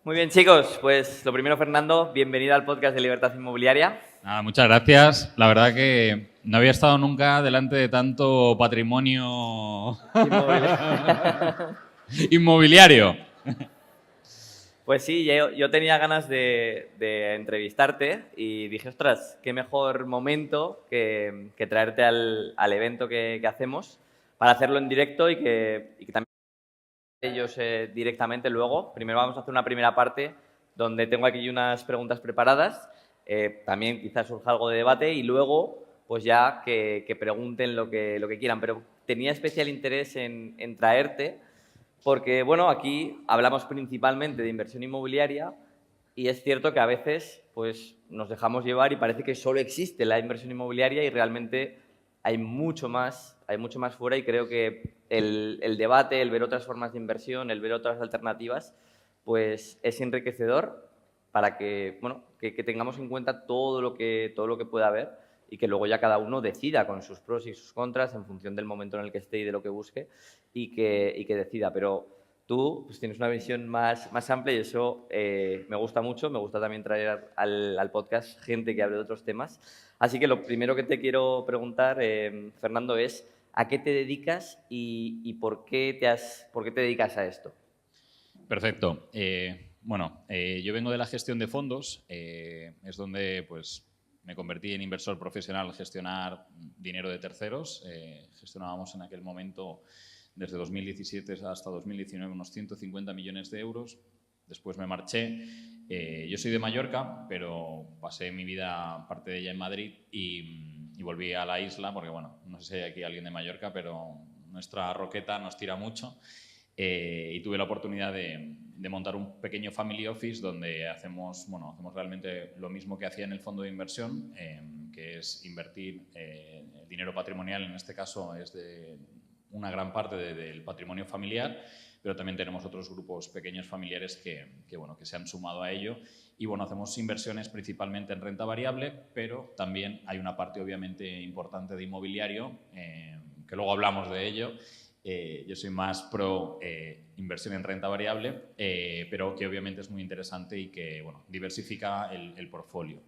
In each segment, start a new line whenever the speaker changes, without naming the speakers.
Muy bien, chicos. Pues lo primero, Fernando, bienvenido al podcast de Libertad Inmobiliaria.
Nada, muchas gracias. La verdad que no había estado nunca delante de tanto patrimonio inmobiliario.
Pues sí, yo tenía ganas de entrevistarte y dije, ostras, qué mejor momento que traerte al evento que hacemos para hacerlo en directo y que también ellos directamente luego. Primero vamos a hacer una primera parte donde tengo aquí unas preguntas preparadas. También quizás surja algo de debate y luego pues ya que pregunten lo que quieran. Pero tenía especial interés en traerte porque, bueno, aquí hablamos principalmente de inversión inmobiliaria y es cierto que a veces pues, nos dejamos llevar y parece que solo existe la inversión inmobiliaria y realmente hay mucho más fuera y creo que el debate, el ver otras formas de inversión, el ver otras alternativas, pues es enriquecedor para que, bueno, que tengamos en cuenta todo lo que pueda haber y que luego ya cada uno decida con sus pros y sus contras en función del momento en el que esté y de lo que busque y que decida. Pero tú pues, tienes una visión más amplia y eso me gusta mucho. Me gusta también traer al podcast gente que hable de otros temas. Así que lo primero que te quiero preguntar, Fernando, es ¿a qué te dedicas y por qué te dedicas a esto?
Perfecto. Yo vengo de la gestión de fondos. Es donde pues, me convertí en inversor profesional al gestionar dinero de terceros. Gestionábamos en aquel momento, desde 2017 hasta 2019, unos 150 millones de euros. Después me marché. Yo soy de Mallorca, pero pasé mi vida, parte de ella, en Madrid y volví a la isla porque, bueno, no sé si hay aquí alguien de Mallorca, pero nuestra roqueta nos tira mucho. Y tuve la oportunidad de montar un pequeño family office donde hacemos realmente lo mismo que hacía en el fondo de inversión, que es invertir el dinero patrimonial. En este caso es de una gran parte del patrimonio familiar, pero también tenemos otros grupos pequeños familiares que se han sumado a ello. Y bueno, hacemos inversiones principalmente en renta variable, pero también hay una parte obviamente importante de inmobiliario, que luego hablamos de ello. Yo soy más pro inversión en renta variable, pero que obviamente es muy interesante y que diversifica el portfolio.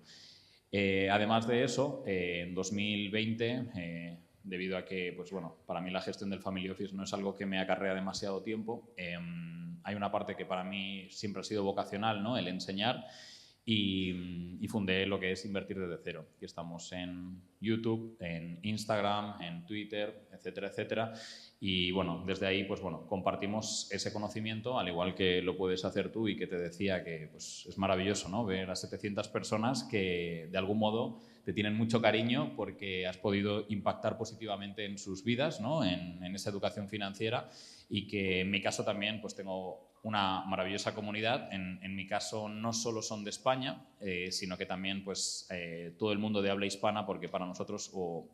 Además de eso, en 2020, debido a que para mí la gestión del Family Office no es algo que me acarrea demasiado tiempo, hay una parte que para mí siempre ha sido vocacional, ¿no? El enseñar. Y fundé lo que es Invertir desde cero, que estamos en YouTube, en Instagram, en Twitter, etcétera, etcétera. Y bueno, desde ahí compartimos ese conocimiento, al igual que lo puedes hacer tú, y que te decía que pues, es maravilloso, ¿no? Ver a 700 personas que de algún modo te tienen mucho cariño porque has podido impactar positivamente en sus vidas, ¿no? En esa educación financiera, y que en mi caso también pues tengo una maravillosa comunidad. En mi caso no solo son de España, sino que también pues, todo el mundo de habla hispana, porque para nosotros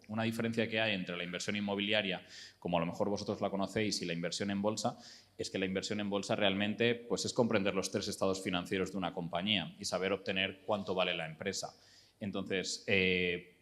una diferencia que hay entre la inversión inmobiliaria, como a lo mejor vosotros la conocéis, y la inversión en bolsa, es que la inversión en bolsa realmente pues, es comprender los tres estados financieros de una compañía y saber obtener cuánto vale la empresa. Entonces,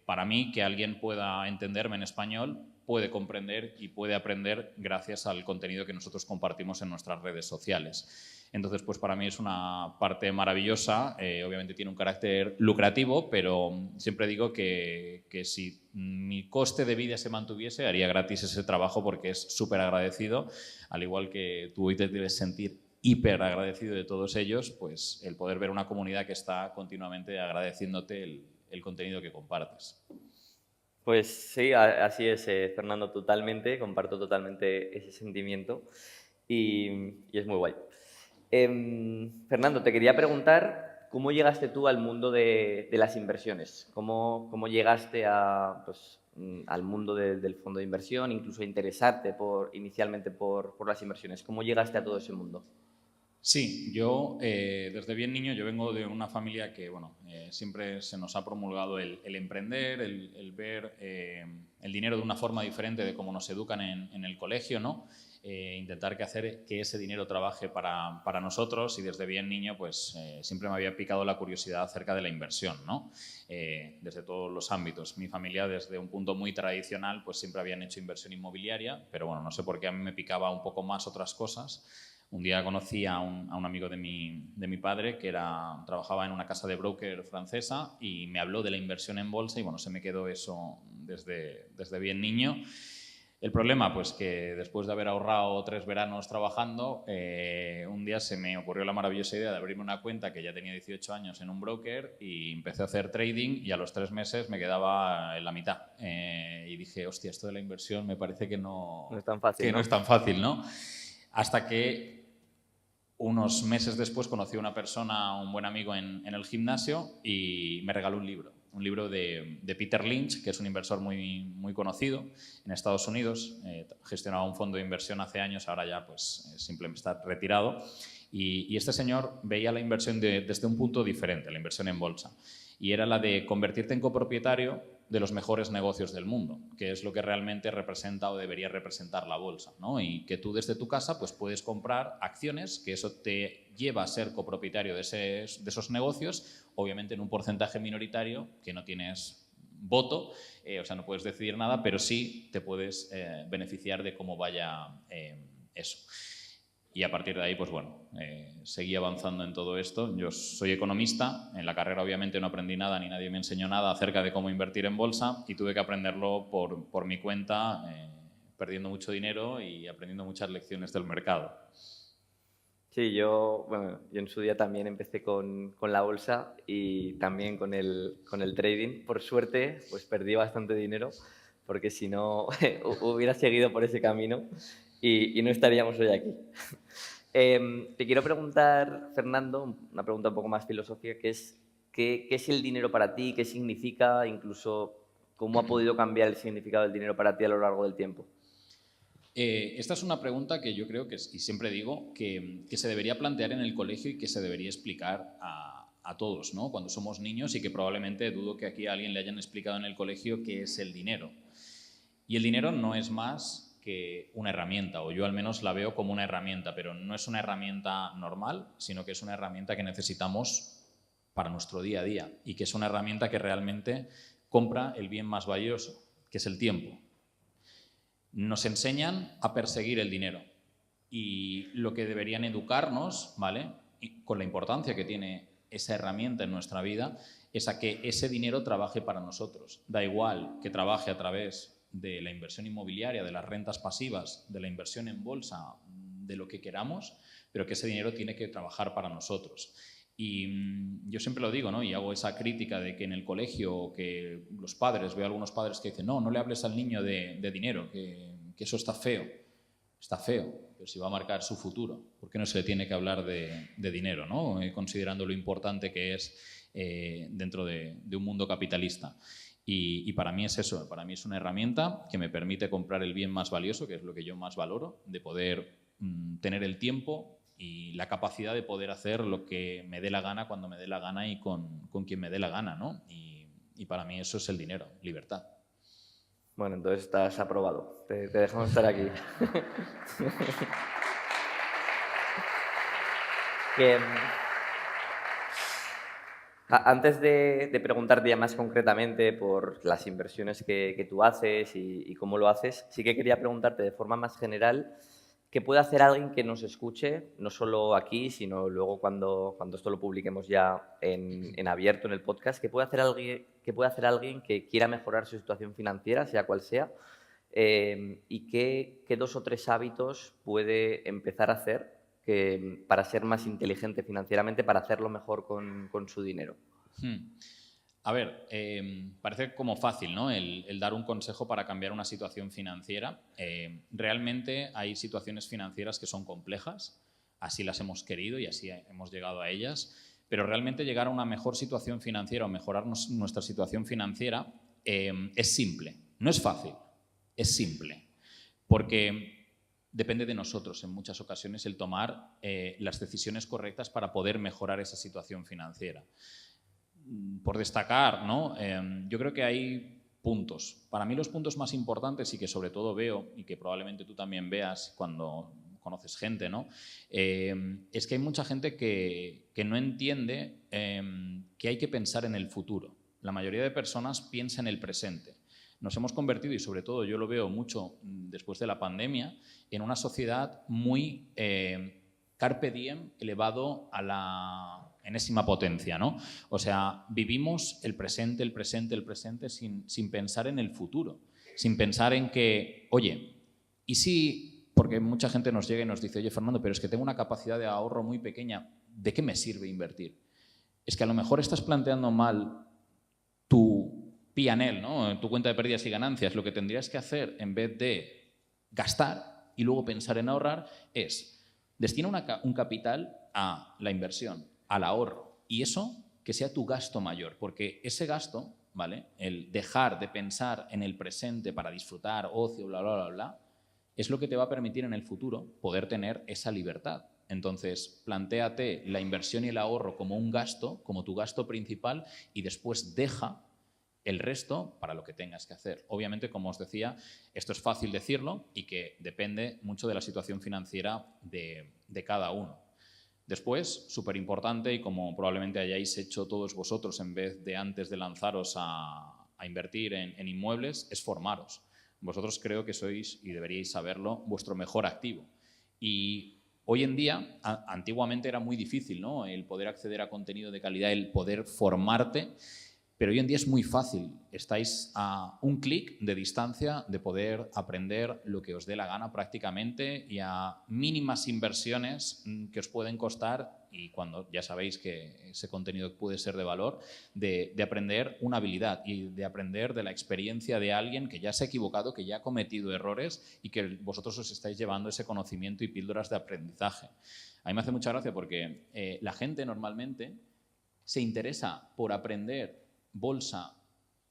para mí, que alguien pueda entenderme en español, puede comprender y puede aprender gracias al contenido que nosotros compartimos en nuestras redes sociales. Entonces, pues para mí es una parte maravillosa. Obviamente tiene un carácter lucrativo, pero siempre digo que si mi coste de vida se mantuviese, haría gratis ese trabajo, porque es súper agradecido. Al igual que tú hoy te debes sentir hiper agradecido de todos ellos, pues el poder ver una comunidad que está continuamente agradeciéndote el contenido que compartes.
Pues sí, así es, Fernando, totalmente, comparto totalmente ese sentimiento y es muy guay. Fernando, te quería preguntar, ¿cómo llegaste tú al mundo de las inversiones? ¿Cómo llegaste al mundo del fondo de inversión, incluso a interesarte inicialmente por las inversiones? ¿Cómo llegaste a todo ese mundo?
Sí, yo desde bien niño, yo vengo de una familia que siempre se nos ha promulgado el emprender, el ver el dinero de una forma diferente de cómo nos educan en el colegio, ¿no? Intentar hacer que ese dinero trabaje para nosotros, y desde bien niño pues siempre me había picado la curiosidad acerca de la inversión, ¿no? Desde todos los ámbitos. Mi familia, desde un punto muy tradicional, pues siempre habían hecho inversión inmobiliaria, pero bueno, no sé por qué a mí me picaba un poco más otras cosas. Un día conocí a un amigo de mi padre que trabajaba en una casa de broker francesa y me habló de la inversión en bolsa y bueno, se me quedó eso desde bien niño. El problema, pues que después de haber ahorrado 3 veranos trabajando, un día se me ocurrió la maravillosa idea de abrirme una cuenta que ya tenía 18 años en un broker y empecé a hacer trading y a los 3 meses me quedaba en la mitad. Y dije, hostia, esto de la inversión me parece que no
No es tan fácil,
no es tan fácil, ¿no? Hasta que unos meses después conocí a una persona, un buen amigo en el gimnasio y me regaló un libro de Peter Lynch, que es un inversor muy conocido en Estados Unidos. Gestionaba un fondo de inversión hace años, ahora ya pues simplemente está retirado. Y este señor veía la inversión desde un punto diferente, la inversión en bolsa. Y era la de convertirte en copropietario de los mejores negocios del mundo, que es lo que realmente representa o debería representar la bolsa, ¿no? Y que tú desde tu casa pues, puedes comprar acciones, que eso te lleva a ser copropietario de esos negocios, obviamente en un porcentaje minoritario, que no tienes voto, o sea, no puedes decidir nada, pero sí te puedes beneficiar de cómo vaya eso. Y a partir de ahí, pues bueno, seguí avanzando en todo esto. Yo soy economista, en la carrera obviamente no aprendí nada ni nadie me enseñó nada acerca de cómo invertir en bolsa y tuve que aprenderlo por mi cuenta, perdiendo mucho dinero y aprendiendo muchas lecciones del mercado.
Sí, yo en su día también empecé con la bolsa y también con el trading. Por suerte, pues perdí bastante dinero, porque si no, hubiera seguido por ese camino y no estaríamos hoy aquí. Te quiero preguntar, Fernando, una pregunta un poco más filosófica, que es, ¿qué es el dinero para ti? ¿Qué significa? Incluso, ¿cómo ha podido cambiar el significado del dinero para ti a lo largo del tiempo?
Esta es una pregunta que yo creo que, y siempre digo, que se debería plantear en el colegio y que se debería explicar a todos, ¿no? Cuando somos niños y que probablemente dudo que aquí a alguien le hayan explicado en el colegio qué es el dinero. Y el dinero no es más que una herramienta, o yo al menos la veo como una herramienta, pero no es una herramienta normal, sino que es una herramienta que necesitamos para nuestro día a día y que es una herramienta que realmente compra el bien más valioso, que es el tiempo. Nos enseñan a perseguir el dinero y lo que deberían educarnos, ¿vale? Y con la importancia que tiene esa herramienta en nuestra vida, es a que ese dinero trabaje para nosotros. Da igual que trabaje a través de la inversión inmobiliaria, de las rentas pasivas, de la inversión en bolsa, de lo que queramos, pero que ese dinero tiene que trabajar para nosotros. Y yo siempre lo digo, ¿no? Y hago esa crítica de que en el colegio, que los padres, veo a algunos padres que dicen, no le hables al niño de dinero, que eso está feo. Está feo, pero si va a marcar su futuro, ¿por qué no se le tiene que hablar de dinero, ¿no? Considerando lo importante que es dentro de un mundo capitalista? Y para mí es eso, para mí es una herramienta que me permite comprar el bien más valioso, que es lo que yo más valoro, de poder tener el tiempo y la capacidad de poder hacer lo que me dé la gana cuando me dé la gana y con quien me dé la gana, ¿no? Y para mí eso es el dinero, libertad.
Bueno, entonces estás aprobado. Te dejamos estar aquí. Que, antes de preguntarte ya más concretamente por las inversiones que tú haces y cómo lo haces, sí que quería preguntarte de forma más general qué puede hacer alguien que nos escuche, no solo aquí, sino luego cuando esto lo publiquemos ya en abierto en el podcast, qué puede hacer alguien que quiera mejorar su situación financiera, sea cual sea, y qué 2 o 3 hábitos puede empezar a hacer para ser más inteligente financieramente, para hacerlo mejor con su dinero.
A ver, parece como fácil, ¿no? El dar un consejo para cambiar una situación financiera. Realmente hay situaciones financieras que son complejas, así las hemos querido y así hemos llegado a ellas, pero realmente llegar a una mejor situación financiera o mejorar nuestra situación financiera es simple, no es fácil, es simple, porque depende de nosotros en muchas ocasiones el tomar las decisiones correctas para poder mejorar esa situación financiera. Por destacar, ¿no? Yo creo que hay puntos. Para mí los puntos más importantes y que sobre todo veo y que probablemente tú también veas cuando conoces gente, ¿no? Es que hay mucha gente que no entiende que hay que pensar en el futuro. La mayoría de personas piensa en el presente. Nos hemos convertido, y sobre todo yo lo veo mucho después de la pandemia, en una sociedad muy carpe diem elevado a la enésima potencia, ¿no? O sea, vivimos el presente sin pensar en el futuro, sin pensar en que, oye, ¿y si...? Porque mucha gente nos llega y nos dice, oye, Fernando, pero es que tengo una capacidad de ahorro muy pequeña, ¿de qué me sirve invertir? Es que a lo mejor estás planteando mal tu P&L, ¿no? Tu cuenta de pérdidas y ganancias. Lo que tendrías que hacer en vez de gastar y luego pensar en ahorrar es destina un capital a la inversión, al ahorro, y eso que sea tu gasto mayor, porque ese gasto, ¿vale? El dejar de pensar en el presente para disfrutar, ocio, bla, bla, bla, bla, es lo que te va a permitir en el futuro poder tener esa libertad. Entonces, plantéate la inversión y el ahorro como un gasto, como tu gasto principal, y después deja el resto para lo que tengas que hacer. Obviamente, como os decía, esto es fácil decirlo y que depende mucho de la situación financiera de cada uno. Después, súper importante, y como probablemente hayáis hecho todos vosotros en vez de antes de lanzaros a invertir en inmuebles, es formaros. Vosotros creo que sois, y deberíais saberlo, vuestro mejor activo. Y hoy en día, antiguamente era muy difícil, ¿no? El poder acceder a contenido de calidad, el poder formarte. Pero hoy en día es muy fácil. Estáis a un clic de distancia de poder aprender lo que os dé la gana prácticamente y a mínimas inversiones que os pueden costar, y cuando ya sabéis que ese contenido puede ser de valor, de aprender una habilidad y de aprender de la experiencia de alguien que ya se ha equivocado, que ya ha cometido errores y que vosotros os estáis llevando ese conocimiento y píldoras de aprendizaje. A mí me hace mucha gracia porque la gente normalmente se interesa por aprender bolsa,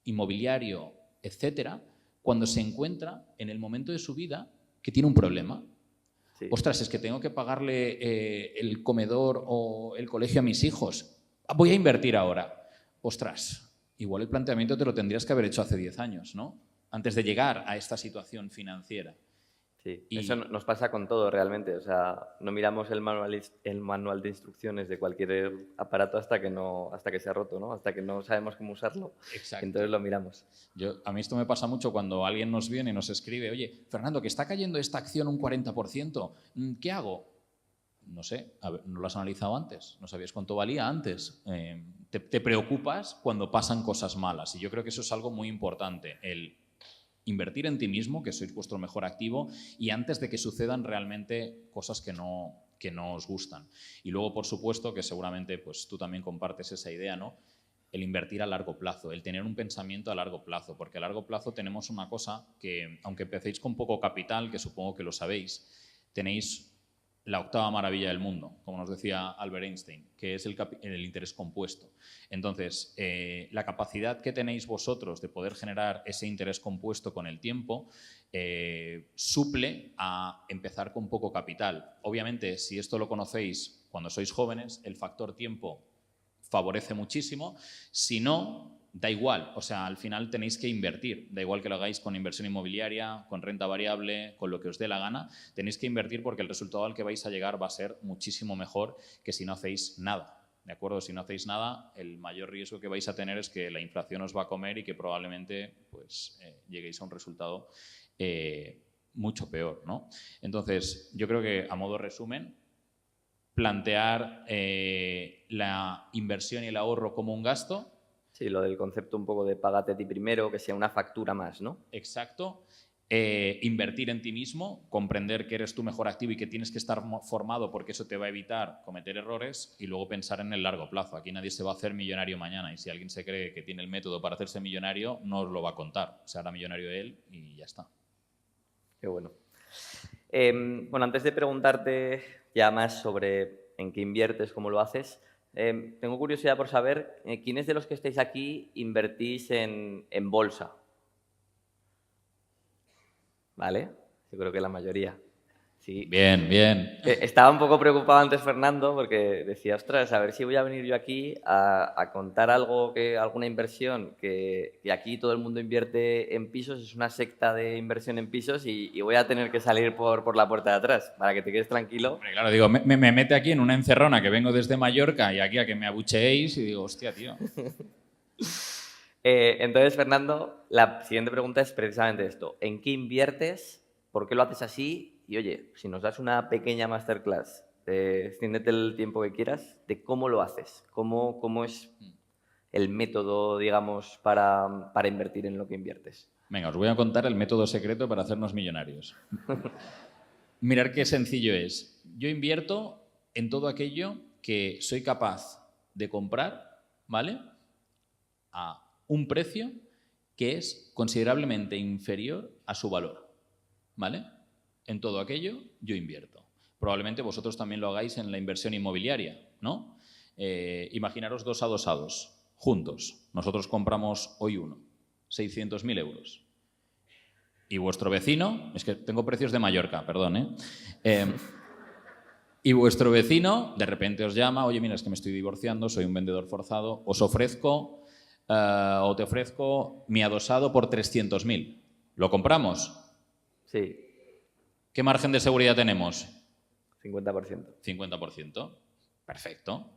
inmobiliario, etcétera, cuando se encuentra en el momento de su vida que tiene un problema. Sí. Ostras, es que tengo que pagarle el comedor o el colegio a mis hijos. Voy a invertir ahora. Ostras, igual el planteamiento te lo tendrías que haber hecho hace 10 años, ¿no? Antes de llegar a esta situación financiera.
Sí, eso nos pasa con todo realmente. O sea, no miramos el manual de instrucciones de cualquier aparato hasta que se ha roto, ¿no? Hasta que no sabemos cómo usarlo. Exacto. Entonces lo miramos.
A mí esto me pasa mucho cuando alguien nos viene y nos escribe, oye, Fernando, que está cayendo esta acción un 40%, ¿qué hago? No sé, a ver, ¿no lo has analizado antes? ¿No sabías cuánto valía antes? Te preocupas cuando pasan cosas malas, y yo creo que eso es algo muy importante, el invertir en ti mismo, que sois vuestro mejor activo, y antes de que sucedan realmente cosas que no os gustan. Y luego, por supuesto, que seguramente pues, tú también compartes esa idea, ¿no? El invertir a largo plazo, el tener un pensamiento a largo plazo, porque a largo plazo tenemos una cosa que, aunque empecéis con poco capital, que supongo que lo sabéis, tenéis la octava maravilla del mundo, como nos decía Albert Einstein, que es el interés compuesto. Entonces, la capacidad que tenéis vosotros de poder generar ese interés compuesto con el tiempo suple a empezar con poco capital. Obviamente, si esto lo conocéis cuando sois jóvenes, el factor tiempo favorece muchísimo. Si no, da igual, o sea, al final tenéis que invertir, da igual que lo hagáis con inversión inmobiliaria, con renta variable, con lo que os dé la gana, tenéis que invertir porque el resultado al que vais a llegar va a ser muchísimo mejor que si no hacéis nada, ¿de acuerdo? Si no hacéis nada, el mayor riesgo que vais a tener es que la inflación os va a comer y que probablemente pues, lleguéis a un resultado mucho peor, ¿no? Entonces, yo creo que a modo resumen, plantear la inversión y el ahorro como un gasto.
Sí, lo del concepto un poco de págate a ti primero, que sea una factura más, ¿no?
Exacto. Invertir en ti mismo, comprender que eres tu mejor activo y que tienes que estar formado porque eso te va a evitar cometer errores, y luego pensar en el largo plazo. Aquí nadie se va a hacer millonario mañana, y si alguien se cree que tiene el método para hacerse millonario, no os lo va a contar. Se hará millonario él y ya está.
Qué bueno. Bueno, antes de preguntarte ya más sobre en qué inviertes, cómo lo haces, tengo curiosidad por saber quiénes de los que estáis aquí invertís en bolsa. ¿Vale? Yo creo que la mayoría. Sí.
Bien, bien.
Estaba un poco preocupado antes Fernando porque decía, ostras, a ver si voy a venir yo aquí a contar algo, alguna inversión que aquí todo el mundo invierte en pisos, es una secta de inversión en pisos, y voy a tener que salir por la puerta de atrás para que te quedes tranquilo.
Hombre, claro, digo, me mete aquí en una encerrona que vengo desde Mallorca y aquí a que me abucheéis y digo, hostia, tío.
Entonces, Fernando, la siguiente pregunta es precisamente esto. ¿En qué inviertes? ¿Por qué lo haces así? Y oye, si nos das una pequeña masterclass extiéndete el tiempo que quieras, de cómo lo haces, cómo es el método, digamos, para invertir en lo que inviertes.
Venga, os voy a contar el método secreto para hacernos millonarios. Mirar qué sencillo es. Yo invierto en todo aquello que soy capaz de comprar, ¿vale?, a un precio que es considerablemente inferior a su valor, ¿vale? En todo aquello yo invierto. Probablemente vosotros también lo hagáis en la inversión inmobiliaria, ¿no? Imaginaros dos adosados juntos. Nosotros compramos hoy uno, 600.000 euros. Y vuestro vecino, es que tengo precios de Mallorca, perdón, y vuestro vecino de repente os llama, oye, mira, es que me estoy divorciando, soy un vendedor forzado, os ofrezco o te ofrezco mi adosado por 300.000. ¿Lo compramos?
Sí.
¿Qué margen de seguridad tenemos?
50%.
50%. Perfecto.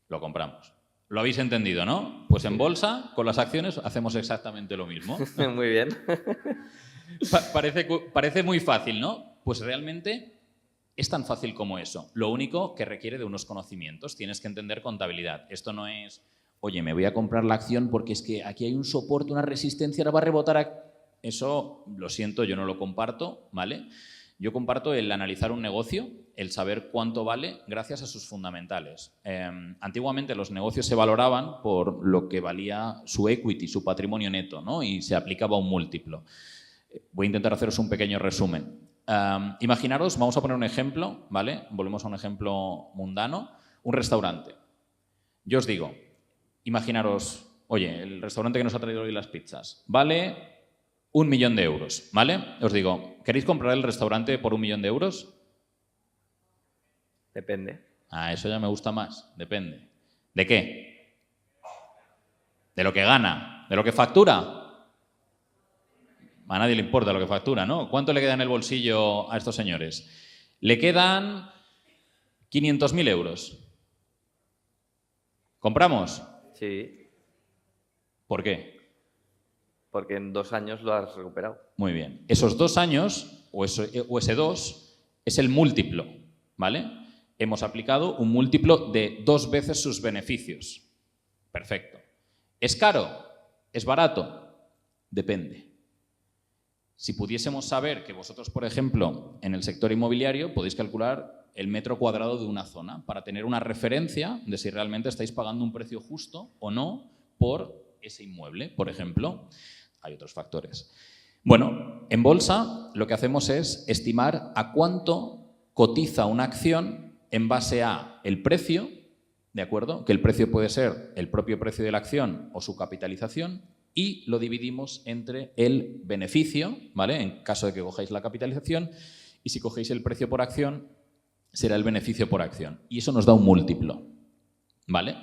Lo compramos. Lo habéis entendido, ¿no? Pues en bolsa, con las acciones, hacemos exactamente lo mismo.
Muy bien.
Parece muy fácil, ¿no? Pues realmente es tan fácil como eso. Lo único que requiere de unos conocimientos. Tienes que entender contabilidad. Esto no es, oye, me voy a comprar la acción porque es que aquí hay un soporte, una resistencia, ahora va a rebotar. Eso, lo siento, yo no lo comparto, ¿vale? Yo comparto el analizar un negocio, el saber cuánto vale gracias a sus fundamentales. Antiguamente los negocios se valoraban por lo que valía su equity, su patrimonio neto, ¿no? Y se aplicaba un múltiplo. Voy a intentar haceros un pequeño resumen. Imaginaros, vamos a poner un ejemplo, ¿vale? Volvemos a un ejemplo mundano, un restaurante. Yo os digo, imaginaros, oye, el restaurante que nos ha traído hoy las pizzas, vale 1 millón de euros, ¿vale? Os digo, ¿queréis comprar el restaurante por 1 millón de euros?
Depende.
Eso ya me gusta más, depende. ¿De qué? ¿De lo que gana? ¿De lo que factura? A nadie le importa lo que factura, ¿no? ¿Cuánto le queda en el bolsillo a estos señores? Le quedan 500.000 euros. ¿Compramos?
Sí.
¿Por qué?
Porque en 2 años lo has recuperado.
Muy bien. Esos 2 años, o ese 2, es el múltiplo, ¿vale? Hemos aplicado un múltiplo de 2 veces sus beneficios. Perfecto. ¿Es caro? ¿Es barato? Depende. Si pudiésemos saber que vosotros, por ejemplo, en el sector inmobiliario podéis calcular el metro cuadrado de una zona para tener una referencia de si realmente estáis pagando un precio justo o no por ese inmueble, por ejemplo. Hay otros factores. Bueno, en bolsa lo que hacemos es estimar a cuánto cotiza una acción en base a el precio, ¿de acuerdo? Que el precio puede ser el propio precio de la acción o su capitalización, y lo dividimos entre el beneficio, ¿vale? En caso de que cojáis la capitalización, y si cogéis el precio por acción, será el beneficio por acción. Y eso nos da un múltiplo, ¿vale?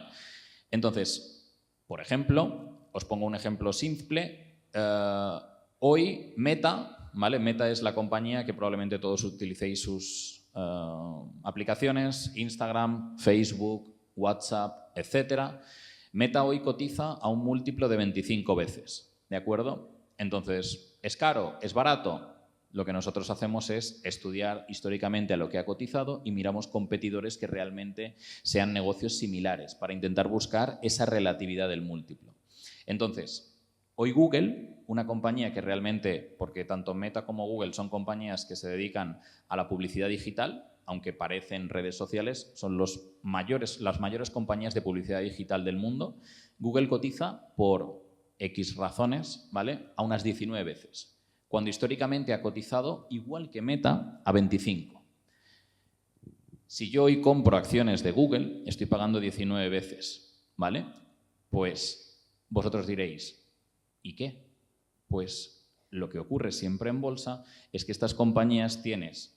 Entonces, por ejemplo, os pongo un ejemplo simple. Hoy Meta, ¿vale? Meta es la compañía que probablemente todos utilicéis sus aplicaciones, Instagram, Facebook, WhatsApp, etcétera. Meta hoy cotiza a un múltiplo de 25 veces, ¿de acuerdo? Entonces, ¿es caro? ¿Es barato? Lo que nosotros hacemos es estudiar históricamente a lo que ha cotizado y miramos competidores que realmente sean negocios similares para intentar buscar esa relatividad del múltiplo. Entonces, hoy Google, una compañía que realmente, porque tanto Meta como Google son compañías que se dedican a la publicidad digital, aunque parecen redes sociales, son las mayores compañías de publicidad digital del mundo. Google cotiza por X razones, ¿vale?, a unas 19 veces, cuando históricamente ha cotizado, igual que Meta, a 25. Si yo hoy compro acciones de Google, estoy pagando 19 veces, ¿vale? Pues vosotros diréis, ¿y qué? Pues lo que ocurre siempre en bolsa es que estas compañías tienes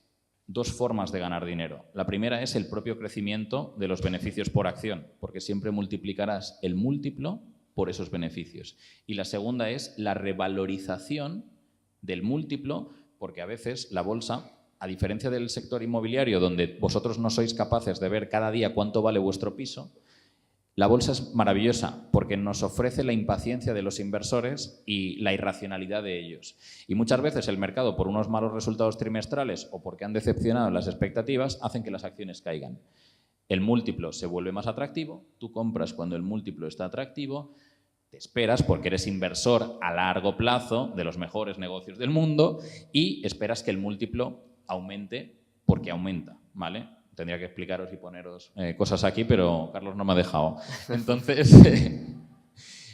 2 formas de ganar dinero. La primera es el propio crecimiento de los beneficios por acción, porque siempre multiplicarás el múltiplo por esos beneficios. Y la segunda es la revalorización del múltiplo, porque a veces la bolsa, a diferencia del sector inmobiliario, donde vosotros no sois capaces de ver cada día cuánto vale vuestro piso, La bolsa es maravillosa porque nos ofrece la impaciencia de los inversores y la irracionalidad de ellos. Y muchas veces el mercado, por unos malos resultados trimestrales o porque han decepcionado en las expectativas, hacen que las acciones caigan. El múltiplo se vuelve más atractivo, tú compras cuando el múltiplo está atractivo, te esperas porque eres inversor a largo plazo de los mejores negocios del mundo y esperas que el múltiplo aumente porque aumenta, ¿vale? Tendría que explicaros y poneros cosas aquí, pero Carlos no me ha dejado. Entonces,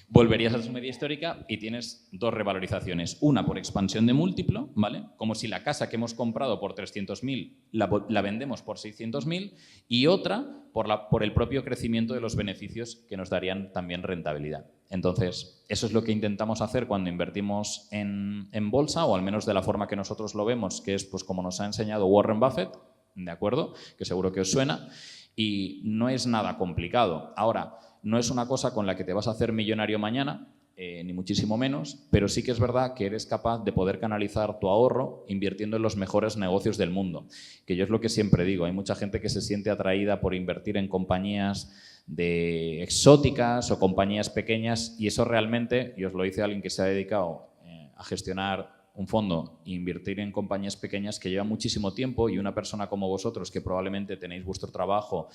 volverías a su media histórica y tienes dos revalorizaciones. Una por expansión de múltiplo, ¿vale? Como si la casa que hemos comprado por 300.000 la vendemos por 600.000, y otra por el propio crecimiento de los beneficios que nos darían también rentabilidad. Entonces, eso es lo que intentamos hacer cuando invertimos en bolsa, o al menos de la forma que nosotros lo vemos, que es pues como nos ha enseñado Warren Buffett, ¿de acuerdo? Que seguro que os suena, y no es nada complicado. Ahora, no es una cosa con la que te vas a hacer millonario mañana, ni muchísimo menos, pero sí que es verdad que eres capaz de poder canalizar tu ahorro invirtiendo en los mejores negocios del mundo. Que yo es lo que siempre digo, hay mucha gente que se siente atraída por invertir en compañías exóticas o compañías pequeñas, y eso realmente, y os lo dice alguien que se ha dedicado a gestionar un fondo e invertir en compañías pequeñas, que lleva muchísimo tiempo, y una persona como vosotros, que probablemente tenéis vuestro trabajo,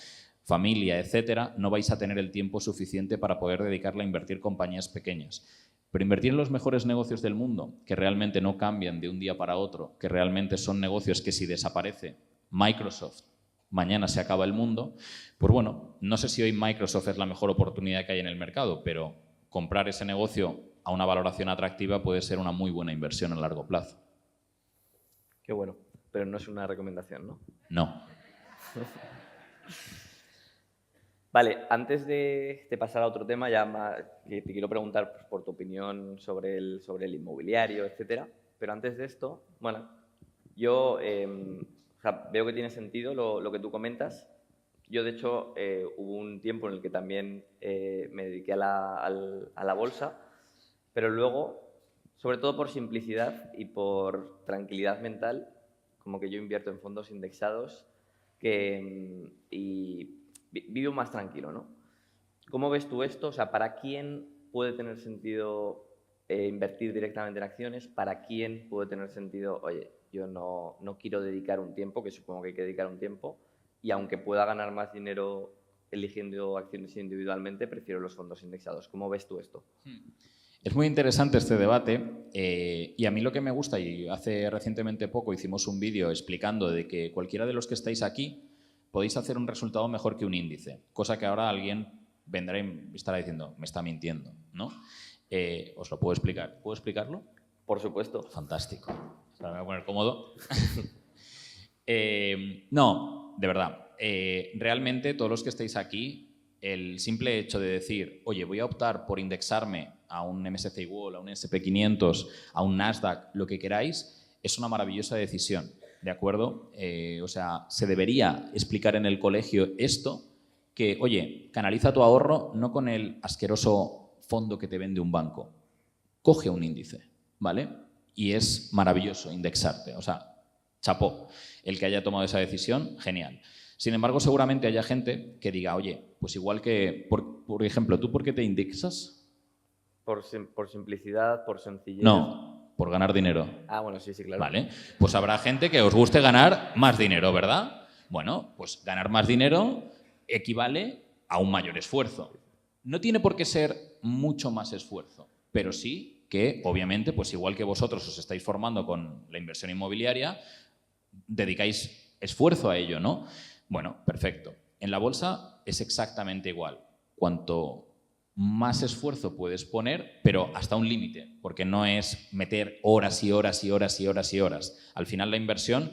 familia, etcétera, no vais a tener el tiempo suficiente para poder dedicarle a invertir en compañías pequeñas. Pero invertir en los mejores negocios del mundo, que realmente no cambian de un día para otro, que realmente son negocios que si desaparece Microsoft, mañana se acaba el mundo, pues bueno, no sé si hoy Microsoft es la mejor oportunidad que hay en el mercado, pero comprar ese negocio a una valoración atractiva puede ser una muy buena inversión a largo plazo.
Qué bueno, pero no es una recomendación, ¿no?
No.
Vale, antes de pasar a otro tema, que te quiero preguntar pues, por tu opinión sobre el inmobiliario, etcétera. Pero antes de esto, bueno, yo o sea, veo que tiene sentido lo que tú comentas. Yo, de hecho, hubo un tiempo en el que también me dediqué a la bolsa, pero luego, sobre todo por simplicidad y por tranquilidad mental, como que yo invierto en fondos indexados y vivo más tranquilo, ¿no? ¿Cómo ves tú esto? O sea, ¿para quién puede tener sentido invertir directamente en acciones? ¿Para quién puede tener sentido, oye, yo no quiero dedicar un tiempo, que supongo que hay que dedicar un tiempo, y aunque pueda ganar más dinero eligiendo acciones individualmente, prefiero los fondos indexados? ¿Cómo ves tú esto?
Es muy interesante este debate, y a mí lo que me gusta, y hace recientemente poco hicimos un vídeo explicando de que cualquiera de los que estáis aquí podéis hacer un resultado mejor que un índice, cosa que ahora alguien vendrá y estará diciendo, me está mintiendo, ¿no? Os lo puedo explicar. ¿Puedo explicarlo?
Por supuesto.
Fantástico. Ahora me voy a poner cómodo. No, de verdad. Realmente todos los que estáis aquí, el simple hecho de decir, oye, voy a optar por indexarme a un MSCI World, a un SP500, a un Nasdaq, lo que queráis, es una maravillosa decisión, ¿de acuerdo? O sea, se debería explicar en el colegio esto, que, oye, canaliza tu ahorro no con el asqueroso fondo que te vende un banco. Coge un índice, ¿vale? Y es maravilloso indexarte, o sea, chapó. El que haya tomado esa decisión, genial. Sin embargo, seguramente haya gente que diga, oye, pues igual que, por ejemplo, ¿tú por qué te indexas?
Por simplicidad, por sencillez.
No, por ganar dinero.
Ah, bueno, sí, claro.
Vale, pues habrá gente que os guste ganar más dinero, ¿verdad? Bueno, pues ganar más dinero equivale a un mayor esfuerzo. No tiene por qué ser mucho más esfuerzo, pero sí que, obviamente, pues igual que vosotros os estáis formando con la inversión inmobiliaria, dedicáis esfuerzo a ello, ¿no? Bueno, perfecto. En la bolsa es exactamente igual. Cuanto más esfuerzo puedes poner, pero hasta un límite, porque no es meter horas y horas y horas y horas y horas. Al final la inversión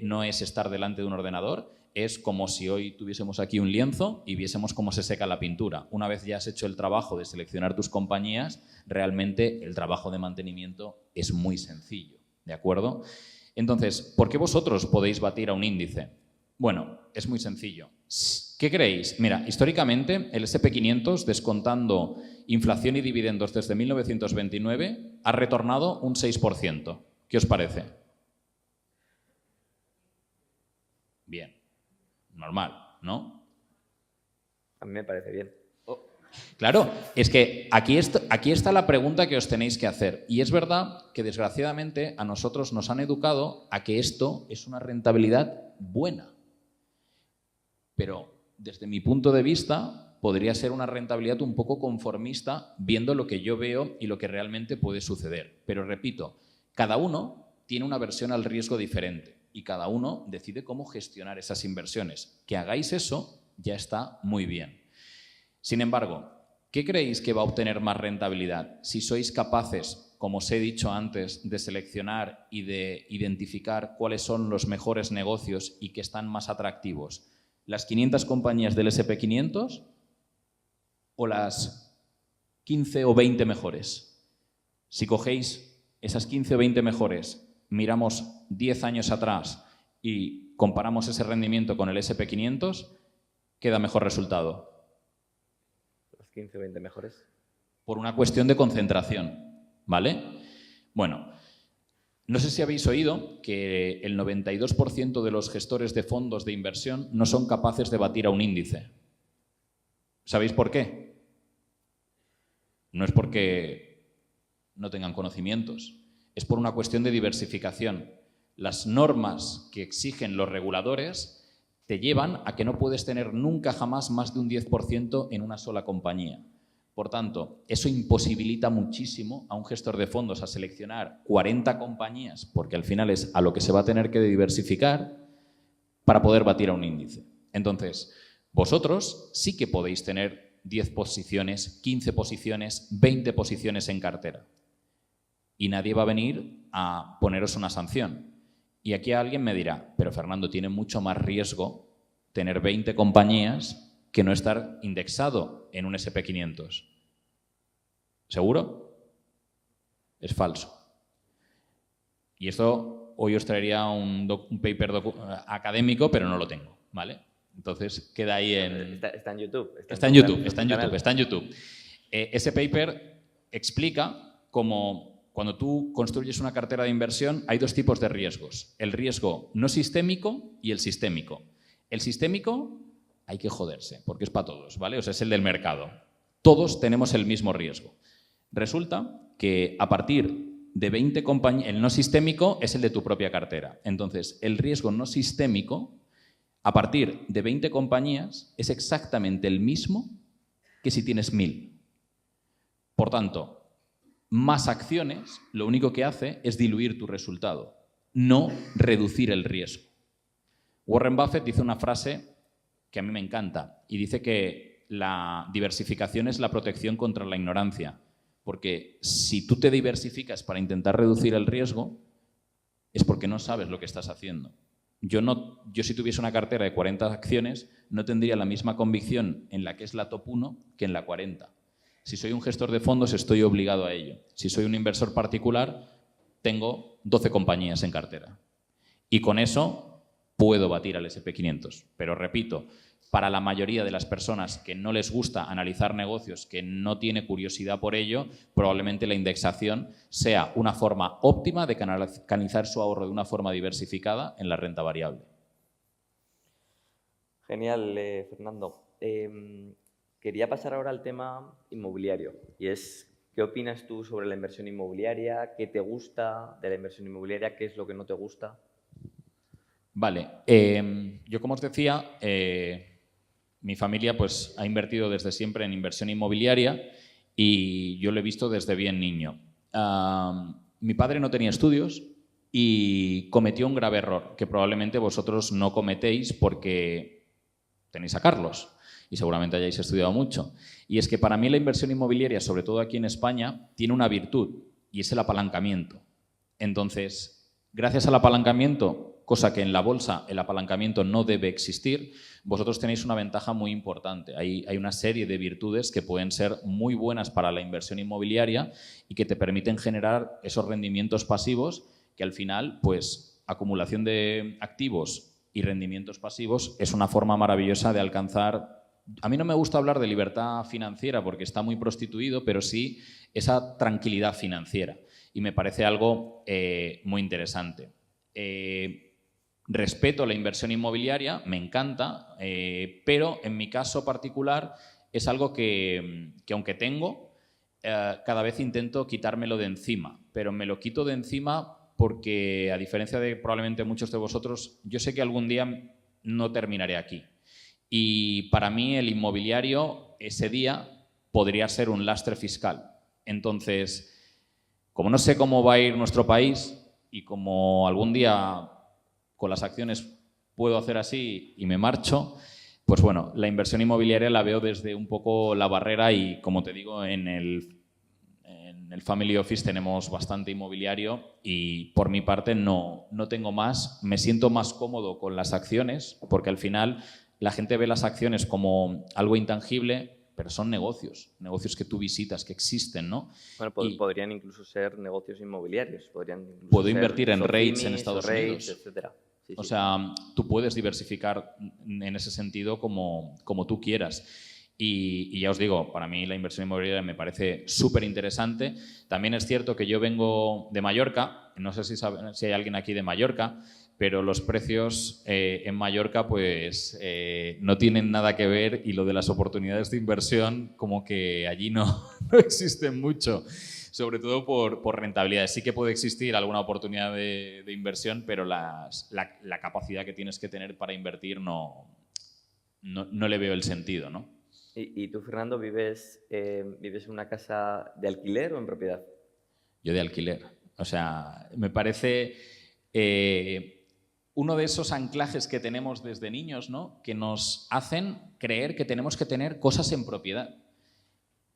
no es estar delante de un ordenador, es como si hoy tuviésemos aquí un lienzo y viésemos cómo se seca la pintura. Una vez ya has hecho el trabajo de seleccionar tus compañías, realmente el trabajo de mantenimiento es muy sencillo, ¿de acuerdo? Entonces, ¿por qué vosotros podéis batir a un índice? Bueno, es muy sencillo. ¿Qué creéis? Mira, históricamente el SP500, descontando inflación y dividendos desde 1929, ha retornado un 6%. ¿Qué os parece? Bien. Normal, ¿no?
A mí me parece bien.
Claro, es que aquí está la pregunta que os tenéis que hacer. Y es verdad que, desgraciadamente, a nosotros nos han educado a que esto es una rentabilidad buena. Pero, desde mi punto de vista, podría ser una rentabilidad un poco conformista, viendo lo que yo veo y lo que realmente puede suceder. Pero, repito, cada uno tiene una versión al riesgo diferente y cada uno decide cómo gestionar esas inversiones. Que hagáis eso ya está muy bien. Sin embargo, ¿qué creéis que va a obtener más rentabilidad? Si sois capaces, como os he dicho antes, de seleccionar y de identificar cuáles son los mejores negocios y que están más atractivos. ¿Las 500 compañías del S&P 500 o las 15 o 20 mejores? Si cogéis esas 15 o 20 mejores, miramos 10 años atrás y comparamos ese rendimiento con el S&P 500, ¿qué da mejor resultado?
15 o 20 mejores.
Por una cuestión de concentración, ¿vale? Bueno, no sé si habéis oído que el 92% de los gestores de fondos de inversión no son capaces de batir a un índice. ¿Sabéis por qué? No es porque no tengan conocimientos, es por una cuestión de diversificación. Las normas que exigen los reguladores te llevan a que no puedes tener nunca jamás más de un 10% en una sola compañía. Por tanto, eso imposibilita muchísimo a un gestor de fondos a seleccionar 40 compañías, porque al final es a lo que se va a tener que diversificar para poder batir a un índice. Entonces, vosotros sí que podéis tener 10 posiciones, 15 posiciones, 20 posiciones en cartera. Y nadie va a venir a poneros una sanción. Y aquí alguien me dirá, pero Fernando, tiene mucho más riesgo tener 20 compañías que no estar indexado en un S&P 500. ¿Seguro? Es falso. Y esto hoy os traería un paper académico, pero no lo tengo, ¿vale? Entonces queda ahí en...
Está en YouTube.
Está en YouTube. Ese paper explica cómo... Cuando tú construyes una cartera de inversión, hay dos tipos de riesgos. El riesgo no sistémico y el sistémico. El sistémico hay que joderse, porque es para todos, ¿vale? O sea, es el del mercado. Todos tenemos el mismo riesgo. Resulta que a partir de 20 compañías, el no sistémico es el de tu propia cartera. Entonces, el riesgo no sistémico, a partir de 20 compañías, es exactamente el mismo que si tienes 1000. Por tanto, más acciones, lo único que hace es diluir tu resultado, no reducir el riesgo. Warren Buffett dice una frase que a mí me encanta y dice que la diversificación es la protección contra la ignorancia, porque si tú te diversificas para intentar reducir el riesgo, es porque no sabes lo que estás haciendo. Yo si tuviese una cartera de 40 acciones, no tendría la misma convicción en la que es la top 1 que en la 40. Si soy un gestor de fondos, estoy obligado a ello. Si soy un inversor particular, tengo 12 compañías en cartera. Y con eso puedo batir al S&P 500. Pero repito, para la mayoría de las personas que no les gusta analizar negocios, que no tiene curiosidad por ello, probablemente la indexación sea una forma óptima de canalizar su ahorro de una forma diversificada en la renta variable.
Genial, Fernando. Quería pasar ahora al tema inmobiliario y es, ¿qué opinas tú sobre la inversión inmobiliaria? ¿Qué te gusta de la inversión inmobiliaria? ¿Qué es lo que no te gusta?
Vale, yo como os decía, mi familia pues, ha invertido desde siempre en inversión inmobiliaria y yo lo he visto desde bien niño. Mi padre no tenía estudios y cometió un grave error que probablemente vosotros no cometéis porque tenéis a Carlos y seguramente hayáis estudiado mucho. Y es que para mí la inversión inmobiliaria, sobre todo aquí en España, tiene una virtud y es el apalancamiento. Entonces, gracias al apalancamiento, cosa que en la bolsa el apalancamiento no debe existir, vosotros tenéis una ventaja muy importante. Hay una serie de virtudes que pueden ser muy buenas para la inversión inmobiliaria y que te permiten generar esos rendimientos pasivos que al final, pues, acumulación de activos y rendimientos pasivos es una forma maravillosa de alcanzar. A mí no me gusta hablar de libertad financiera porque está muy prostituido, pero sí esa tranquilidad financiera. Y me parece algo muy interesante. Respeto la inversión inmobiliaria, me encanta, pero en mi caso particular es algo que aunque tengo, cada vez intento quitármelo de encima, pero me lo quito de encima porque, a diferencia de probablemente muchos de vosotros, yo sé que algún día no terminaré aquí. Y para mí el inmobiliario ese día podría ser un lastre fiscal. Entonces, como no sé cómo va a ir nuestro país y como algún día con las acciones puedo hacer así y me marcho, pues bueno, la inversión inmobiliaria la veo desde un poco la barrera y, como te digo, en el Family Office tenemos bastante inmobiliario y por mi parte no tengo más. Me siento más cómodo con las acciones porque al final la gente ve las acciones como algo intangible, pero son negocios que tú visitas, que existen, ¿no?
Bueno, podrían incluso ser negocios inmobiliarios.
Puedo invertir en REITs en Estados Unidos,
etcétera. Sí,
o
sí.
sea, tú puedes diversificar en ese sentido como tú quieras. Y ya os digo, para mí la inversión inmobiliaria me parece súper interesante. También es cierto que yo vengo de Mallorca, no sé si hay alguien aquí de Mallorca, pero los precios en Mallorca pues no tienen nada que ver y lo de las oportunidades de inversión como que allí no existen mucho, sobre todo por rentabilidades. Sí que puede existir alguna oportunidad de inversión, pero la capacidad que tienes que tener para invertir no le veo el sentido, ¿no?
¿Y tú, Fernando, vives en una casa de alquiler o en propiedad?
Yo de alquiler. O sea, me parece uno de esos anclajes que tenemos desde niños, ¿no? Que nos hacen creer que tenemos que tener cosas en propiedad.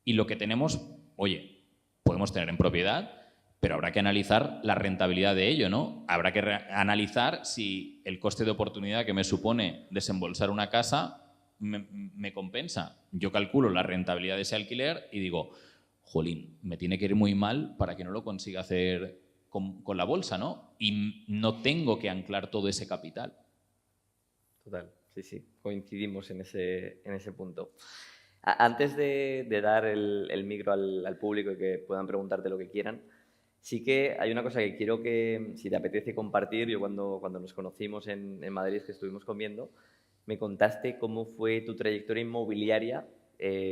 Y lo que tenemos, oye, podemos tener en propiedad, pero habrá que analizar la rentabilidad de ello, ¿no? Habrá que analizar si el coste de oportunidad que me supone desembolsar una casa me compensa. Yo calculo la rentabilidad de ese alquiler y digo, jolín, me tiene que ir muy mal para que no lo consiga hacer con la bolsa, ¿no? Y no tengo que anclar todo ese capital.
Total, sí, coincidimos en ese punto. Antes de dar el micro al público y que puedan preguntarte lo que quieran, sí que hay una cosa que quiero que, si te apetece compartir, yo cuando nos conocimos en Madrid, que estuvimos comiendo, me contaste cómo fue tu trayectoria inmobiliaria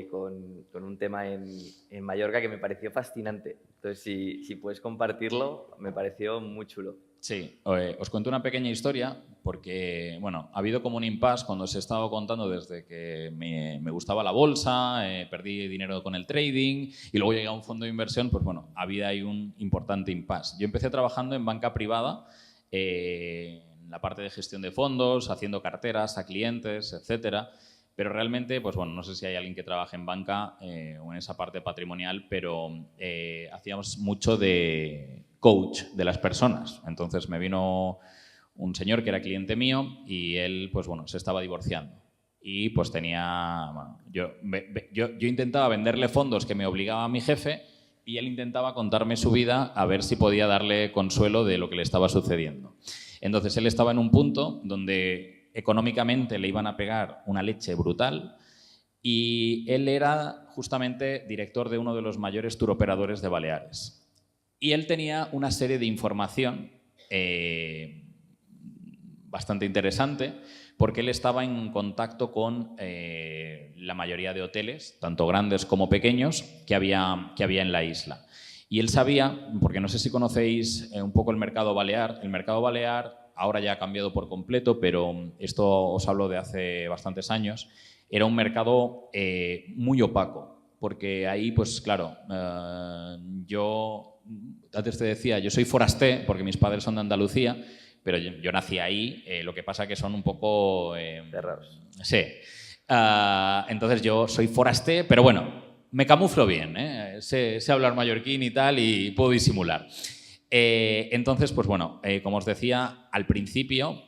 con un tema en Mallorca que me pareció fascinante. Entonces, si puedes compartirlo, me pareció muy chulo.
Sí, os cuento una pequeña historia porque, bueno, ha habido como un impasse cuando os he estado contando desde que me gustaba la bolsa, perdí dinero con el trading y luego llegué a un fondo de inversión, pues bueno, había ahí un importante impasse. Yo empecé trabajando en banca privada, en la parte de gestión de fondos, haciendo carteras a clientes, etcétera. Pero realmente, pues bueno, no sé si hay alguien que trabaje en banca o en esa parte patrimonial, pero hacíamos mucho de coach de las personas. Entonces me vino un señor que era cliente mío y él, pues bueno, se estaba divorciando. Y pues tenía, bueno, yo intentaba venderle fondos que me obligaba mi jefe y él intentaba contarme su vida a ver si podía darle consuelo de lo que le estaba sucediendo. Entonces él estaba en un punto donde económicamente le iban a pegar una leche brutal y él era justamente director de uno de los mayores turoperadores de Baleares. Y él tenía una serie de información bastante interesante porque él estaba en contacto con la mayoría de hoteles, tanto grandes como pequeños, que había en la isla. Y él sabía, porque no sé si conocéis un poco el mercado balear ahora ya ha cambiado por completo, pero esto os hablo de hace bastantes años, era un mercado muy opaco, porque ahí, pues claro, yo antes te decía, yo soy forasté, porque mis padres son de Andalucía, pero yo nací ahí, lo que pasa que son un poco...
Cerrados.
Sí. Entonces yo soy forasté, pero bueno, me camuflo bien, sé hablar mallorquín y tal y puedo disimular. Entonces, pues bueno, como os decía, al principio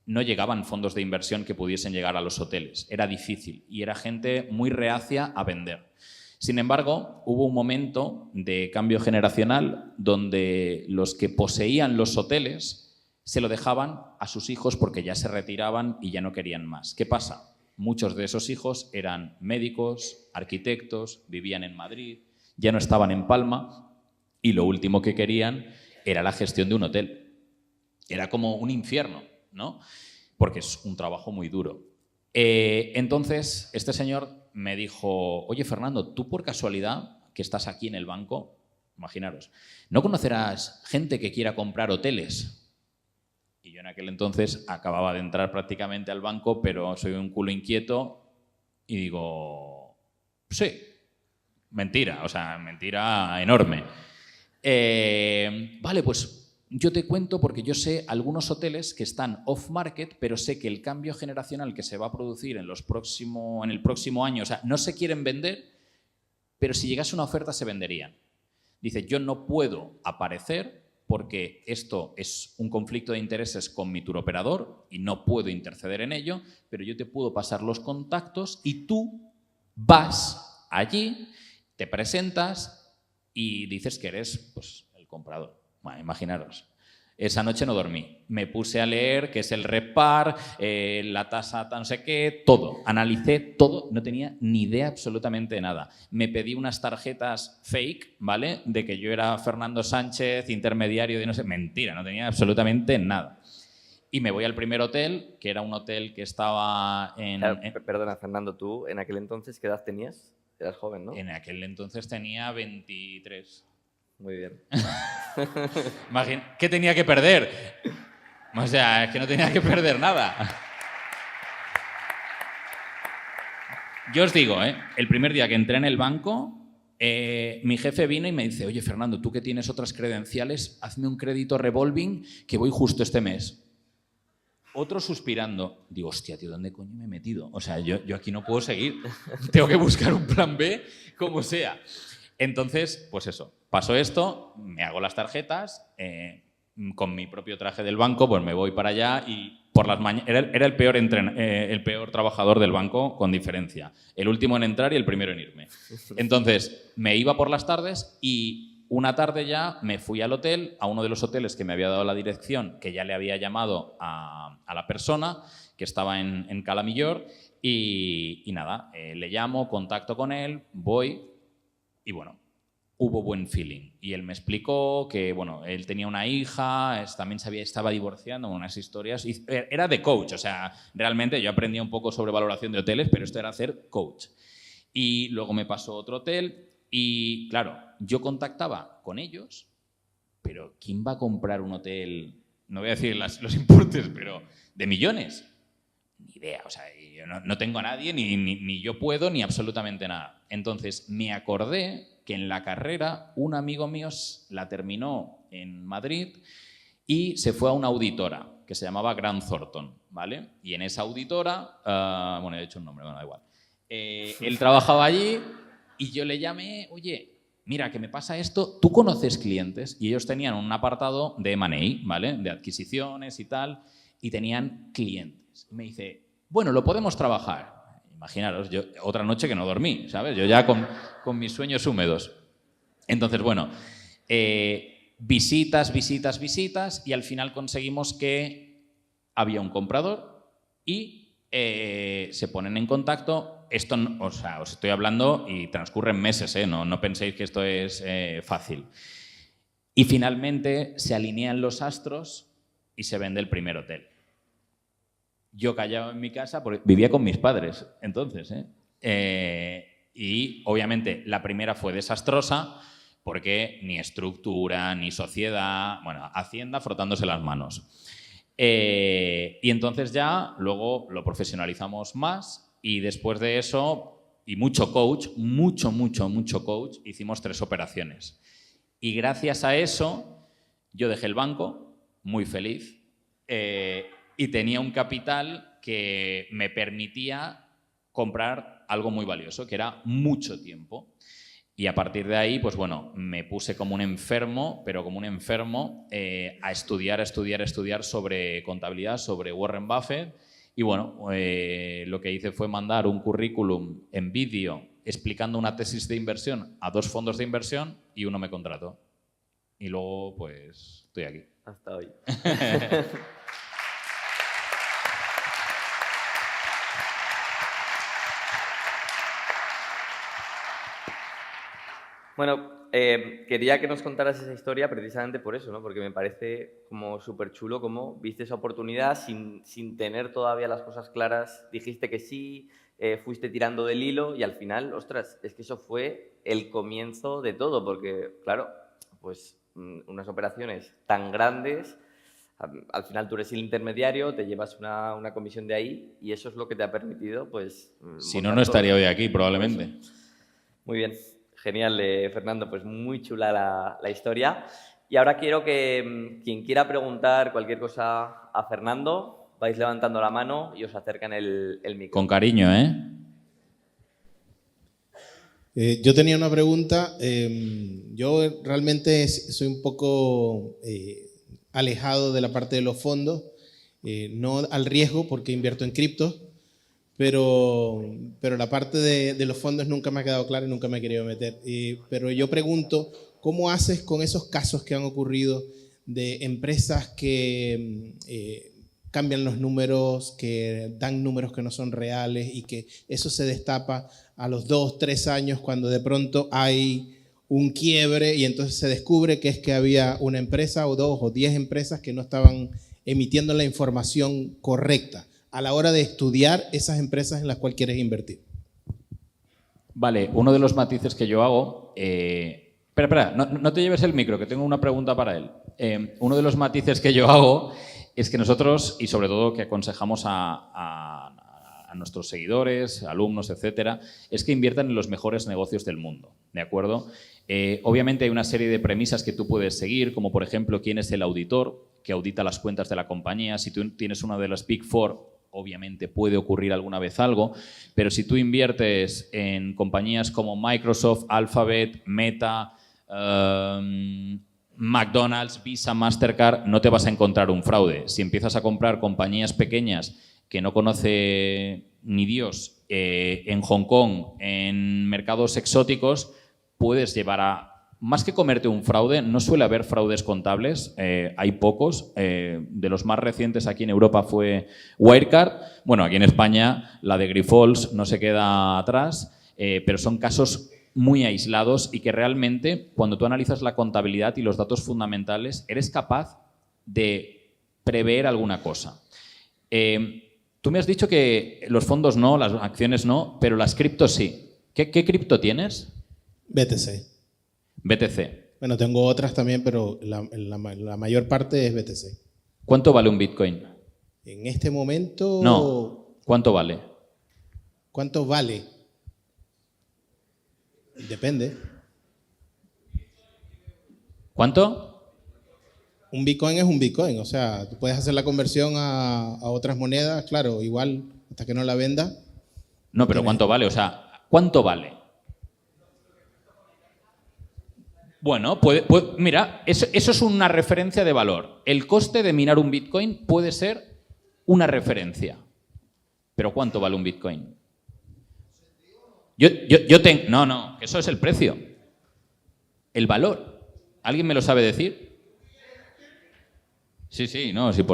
no llegaban fondos de inversión que pudiesen llegar a los hoteles. Era difícil y era gente muy reacia a vender. Sin embargo, hubo un momento de cambio generacional donde los que poseían los hoteles se lo dejaban a sus hijos porque ya se retiraban y ya no querían más. ¿Qué pasa? Muchos de esos hijos eran médicos, arquitectos, vivían en Madrid, ya no estaban en Palma y lo último que querían era la gestión de un hotel. Era como un infierno, ¿no? Porque es un trabajo muy duro. Entonces, este señor me dijo, oye, Fernando, tú por casualidad, que estás aquí en el banco, imaginaros, ¿no conocerás gente que quiera comprar hoteles? Y yo en aquel entonces acababa de entrar prácticamente al banco, pero soy un culo inquieto y digo, sí, mentira, o sea, mentira enorme. Vale, pues yo te cuento porque yo sé algunos hoteles que están off-market, pero sé que el cambio generacional que se va a producir en el próximo año, o sea, no se quieren vender, pero si llegase una oferta se venderían. Dice, yo no puedo aparecer porque esto es un conflicto de intereses con mi tour operador y no puedo interceder en ello, pero yo te puedo pasar los contactos y tú vas allí, te presentas y dices que eres pues, el comprador. Bueno, imaginaros. Esa noche no dormí. Me puse a leer qué es el RevPAR, la tasa no sé qué, todo. Analicé todo, no tenía ni idea absolutamente de nada. Me pedí unas tarjetas fake, ¿vale? De que yo era Fernando Sánchez, intermediario de no sé... Mentira, no tenía absolutamente nada. Y me voy al primer hotel, que era un hotel que estaba
Perdona, Fernando, ¿tú en aquel entonces qué edad tenías? Eras joven, ¿no?
En aquel entonces tenía 23.
Muy bien.
¿Qué tenía que perder? O sea, es que no tenía que perder nada. Yo os digo, el primer día que entré en el banco, mi jefe vino y me dice, oye, Fernando, tú que tienes otras credenciales, hazme un crédito revolving que voy justo este mes. Otro suspirando. Digo, hostia, tío, ¿dónde coño me he metido? O sea, yo aquí no puedo seguir. Tengo que buscar un plan B, como sea. Entonces, pues eso, pasó esto, me hago las tarjetas, con mi propio traje del banco, pues me voy para allá y por las mañanas... Era el peor trabajador del banco, con diferencia. El último en entrar y el primero en irme. Entonces, me iba por las tardes y una tarde ya me fui al hotel, a uno de los hoteles que me había dado la dirección, que ya le había llamado a la persona, que estaba en Cala Millor, y nada, le llamo, contacto con él, voy... Y bueno, hubo buen feeling. Y él me explicó que, bueno, él tenía una hija, también estaba divorciando, unas historias. Y era de coach, o sea, realmente yo aprendí un poco sobre valoración de hoteles, pero esto era hacer coach. Y luego me pasó otro hotel y, claro, yo contactaba con ellos, pero ¿quién va a comprar un hotel? No voy a decir los importes, pero de millones. Ni idea, o sea, yo no tengo a nadie, ni yo puedo, ni absolutamente nada. Entonces, me acordé que en la carrera un amigo mío la terminó en Madrid y se fue a una auditora que se llamaba Grant Thornton, ¿vale? Y en esa auditora, bueno, he hecho un nombre, bueno, da igual. Él trabajaba allí y yo le llamé, oye, mira, que me pasa esto, ¿tú conoces clientes? Y ellos tenían un apartado de M&A, ¿vale? De adquisiciones y tal, y tenían clientes. Y me dice, bueno, lo podemos trabajar. Imaginaros, yo otra noche que no dormí, ¿sabes? Yo ya con mis sueños húmedos. Entonces, bueno, visitas y al final conseguimos que había un comprador y se ponen en contacto. Esto, o sea, os estoy hablando y transcurren meses, no penséis que esto es fácil. Y finalmente se alinean los astros y se vende el primer hotel. Yo callado en mi casa, porque vivía con mis padres entonces. Y obviamente la primera fue desastrosa porque ni estructura, ni sociedad, bueno, Hacienda frotándose las manos. Y entonces ya luego lo profesionalizamos más y después de eso, y mucho coach, mucho coach, hicimos 3 operaciones. Y gracias a eso yo dejé el banco muy feliz. Y tenía un capital que me permitía comprar algo muy valioso, que era mucho tiempo. Y a partir de ahí, pues bueno, me puse como un enfermo, pero como un enfermo, a estudiar sobre contabilidad, sobre Warren Buffett. Y bueno, lo que hice fue mandar un currículum en vídeo explicando una tesis de inversión a 2 fondos de inversión y uno me contrató. Y luego, pues, estoy aquí.
Hasta hoy. Bueno, quería que nos contaras esa historia precisamente por eso, ¿no? Porque me parece como súper chulo cómo viste esa oportunidad sin tener todavía las cosas claras, dijiste que sí, fuiste tirando del hilo y al final, ostras, es que eso fue el comienzo de todo, porque, claro, pues unas operaciones tan grandes, al final tú eres el intermediario, te llevas una comisión de ahí y eso es lo que te ha permitido, pues...
Si no, no estaría hoy aquí, probablemente.
Muy bien, genial, Fernando, pues muy chula la historia. Y ahora quiero que quien quiera preguntar cualquier cosa a Fernando, vais levantando la mano y os acercan el micro.
Con cariño, ¿eh?
Yo tenía una pregunta. Yo realmente soy un poco alejado de la parte de los fondos, no al riesgo porque invierto en criptos, pero la parte de los fondos nunca me ha quedado clara y nunca me he querido meter. Pero yo pregunto, ¿cómo haces con esos casos que han ocurrido de empresas que cambian los números, que dan números que no son reales y que eso se destapa a los 2, 3 años cuando de pronto hay un quiebre y entonces se descubre que es que había una empresa o 2 o 10 empresas que no estaban emitiendo la información correcta a la hora de estudiar esas empresas en las cuales quieres invertir?
Vale, uno de los matices que yo hago... Espera, no te lleves el micro, que tengo una pregunta para él. Uno de los matices que yo hago es que nosotros, y sobre todo que aconsejamos a nuestros seguidores, alumnos, etcétera, es que inviertan en los mejores negocios del mundo, ¿de acuerdo? Obviamente hay una serie de premisas que tú puedes seguir, como por ejemplo quién es el auditor que audita las cuentas de la compañía. Si tú tienes una de las Big Four, obviamente puede ocurrir alguna vez algo, pero si tú inviertes en compañías como Microsoft, Alphabet, Meta, McDonald's, Visa, Mastercard, no te vas a encontrar un fraude. Si empiezas a comprar compañías pequeñas que no conoce ni Dios en Hong Kong, en mercados exóticos, puedes llevar a... Más que comerte un fraude, no suele haber fraudes contables, hay pocos. De los más recientes aquí en Europa fue Wirecard. Bueno, aquí en España la de Grifols no se queda atrás, pero son casos muy aislados y que realmente, cuando tú analizas la contabilidad y los datos fundamentales, eres capaz de prever alguna cosa. Tú me has dicho que los fondos no, las acciones no, pero las criptos sí. ¿Qué cripto tienes?
BTC.
BTC.
Bueno, tengo otras también, pero la mayor parte es BTC.
¿Cuánto vale un Bitcoin?
En este momento...
No, ¿cuánto vale?
¿Cuánto vale? Depende.
¿Cuánto?
Un Bitcoin es un Bitcoin, o sea, tú puedes hacer la conversión a otras monedas, claro, igual hasta que no la venda.
No, pero ¿cuánto vale? O sea, ¿cuánto vale? Bueno, mira, eso es una referencia de valor. El coste de minar un Bitcoin puede ser una referencia. Pero ¿cuánto vale un Bitcoin? No, eso es el precio. El valor. ¿Alguien me lo sabe decir? Sí, no, sí,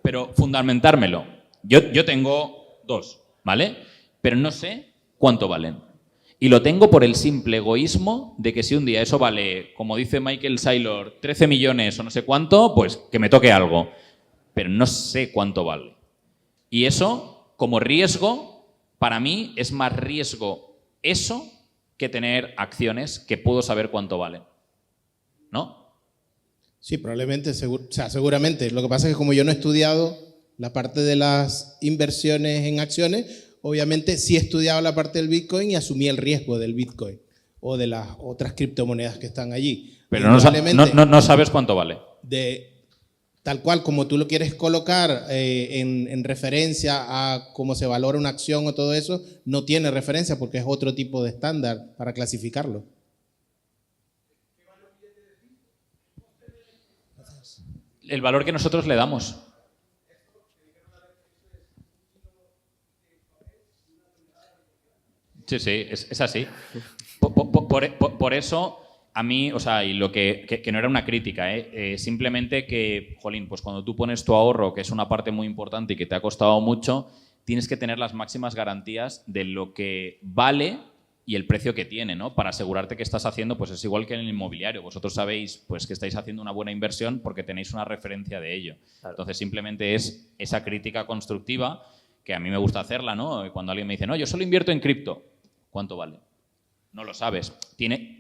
pero fundamentármelo. Yo tengo 2, ¿vale? Pero no sé cuánto valen. Y lo tengo por el simple egoísmo de que si un día eso vale, como dice Michael Saylor, 13 millones o no sé cuánto, pues que me toque algo. Pero no sé cuánto vale. Y eso, como riesgo, para mí es más riesgo eso que tener acciones que puedo saber cuánto valen. ¿No?
Sí, probablemente, seguramente. Lo que pasa es que como yo no he estudiado la parte de las inversiones en acciones, obviamente sí he estudiado la parte del Bitcoin y asumí el riesgo del Bitcoin o de las otras criptomonedas que están allí.
Pero no sabes cuánto vale.
Tal cual, como tú lo quieres colocar en referencia a cómo se valora una acción o todo eso, no tiene referencia porque es otro tipo de estándar para clasificarlo.
El valor que nosotros le damos. Sí, es así. Por eso, a mí, o sea, y lo que no era una crítica, simplemente que, jolín, pues cuando tú pones tu ahorro, que es una parte muy importante y que te ha costado mucho, tienes que tener las máximas garantías de lo que vale y el precio que tiene, ¿no? Para asegurarte que estás haciendo, pues es igual que en el inmobiliario. Vosotros sabéis pues que estáis haciendo una buena inversión porque tenéis una referencia de ello. Claro. Entonces, simplemente es esa crítica constructiva que a mí me gusta hacerla, ¿no? Cuando alguien me dice, no, yo solo invierto en cripto, ¿cuánto vale? No lo sabes.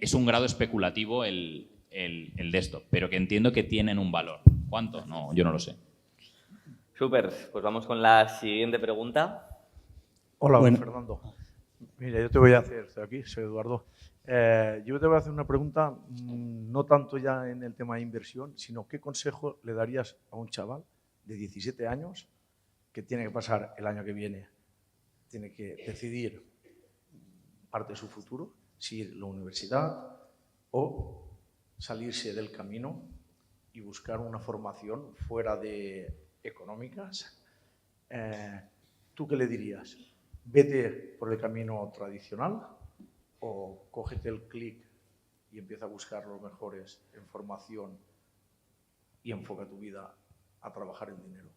Es un grado especulativo el de esto, pero que entiendo que tienen un valor. ¿Cuánto? No, yo no lo sé.
Súper, pues vamos con la siguiente pregunta.
Hola, bueno. Fernando. Mira, yo te voy a hacer, estoy aquí, soy Eduardo. Yo te voy a hacer una pregunta, no tanto ya en el tema de inversión, sino qué consejo le darías a un chaval de 17 años que tiene que pasar el año que viene, tiene que decidir parte de su futuro, si ir a la universidad o salirse del camino y buscar una formación fuera de económicas. ¿Tú qué le dirías? ¿Vete por el camino tradicional o cógete el clic y empieza a buscar los mejores en formación y enfoca tu vida a trabajar en dinero?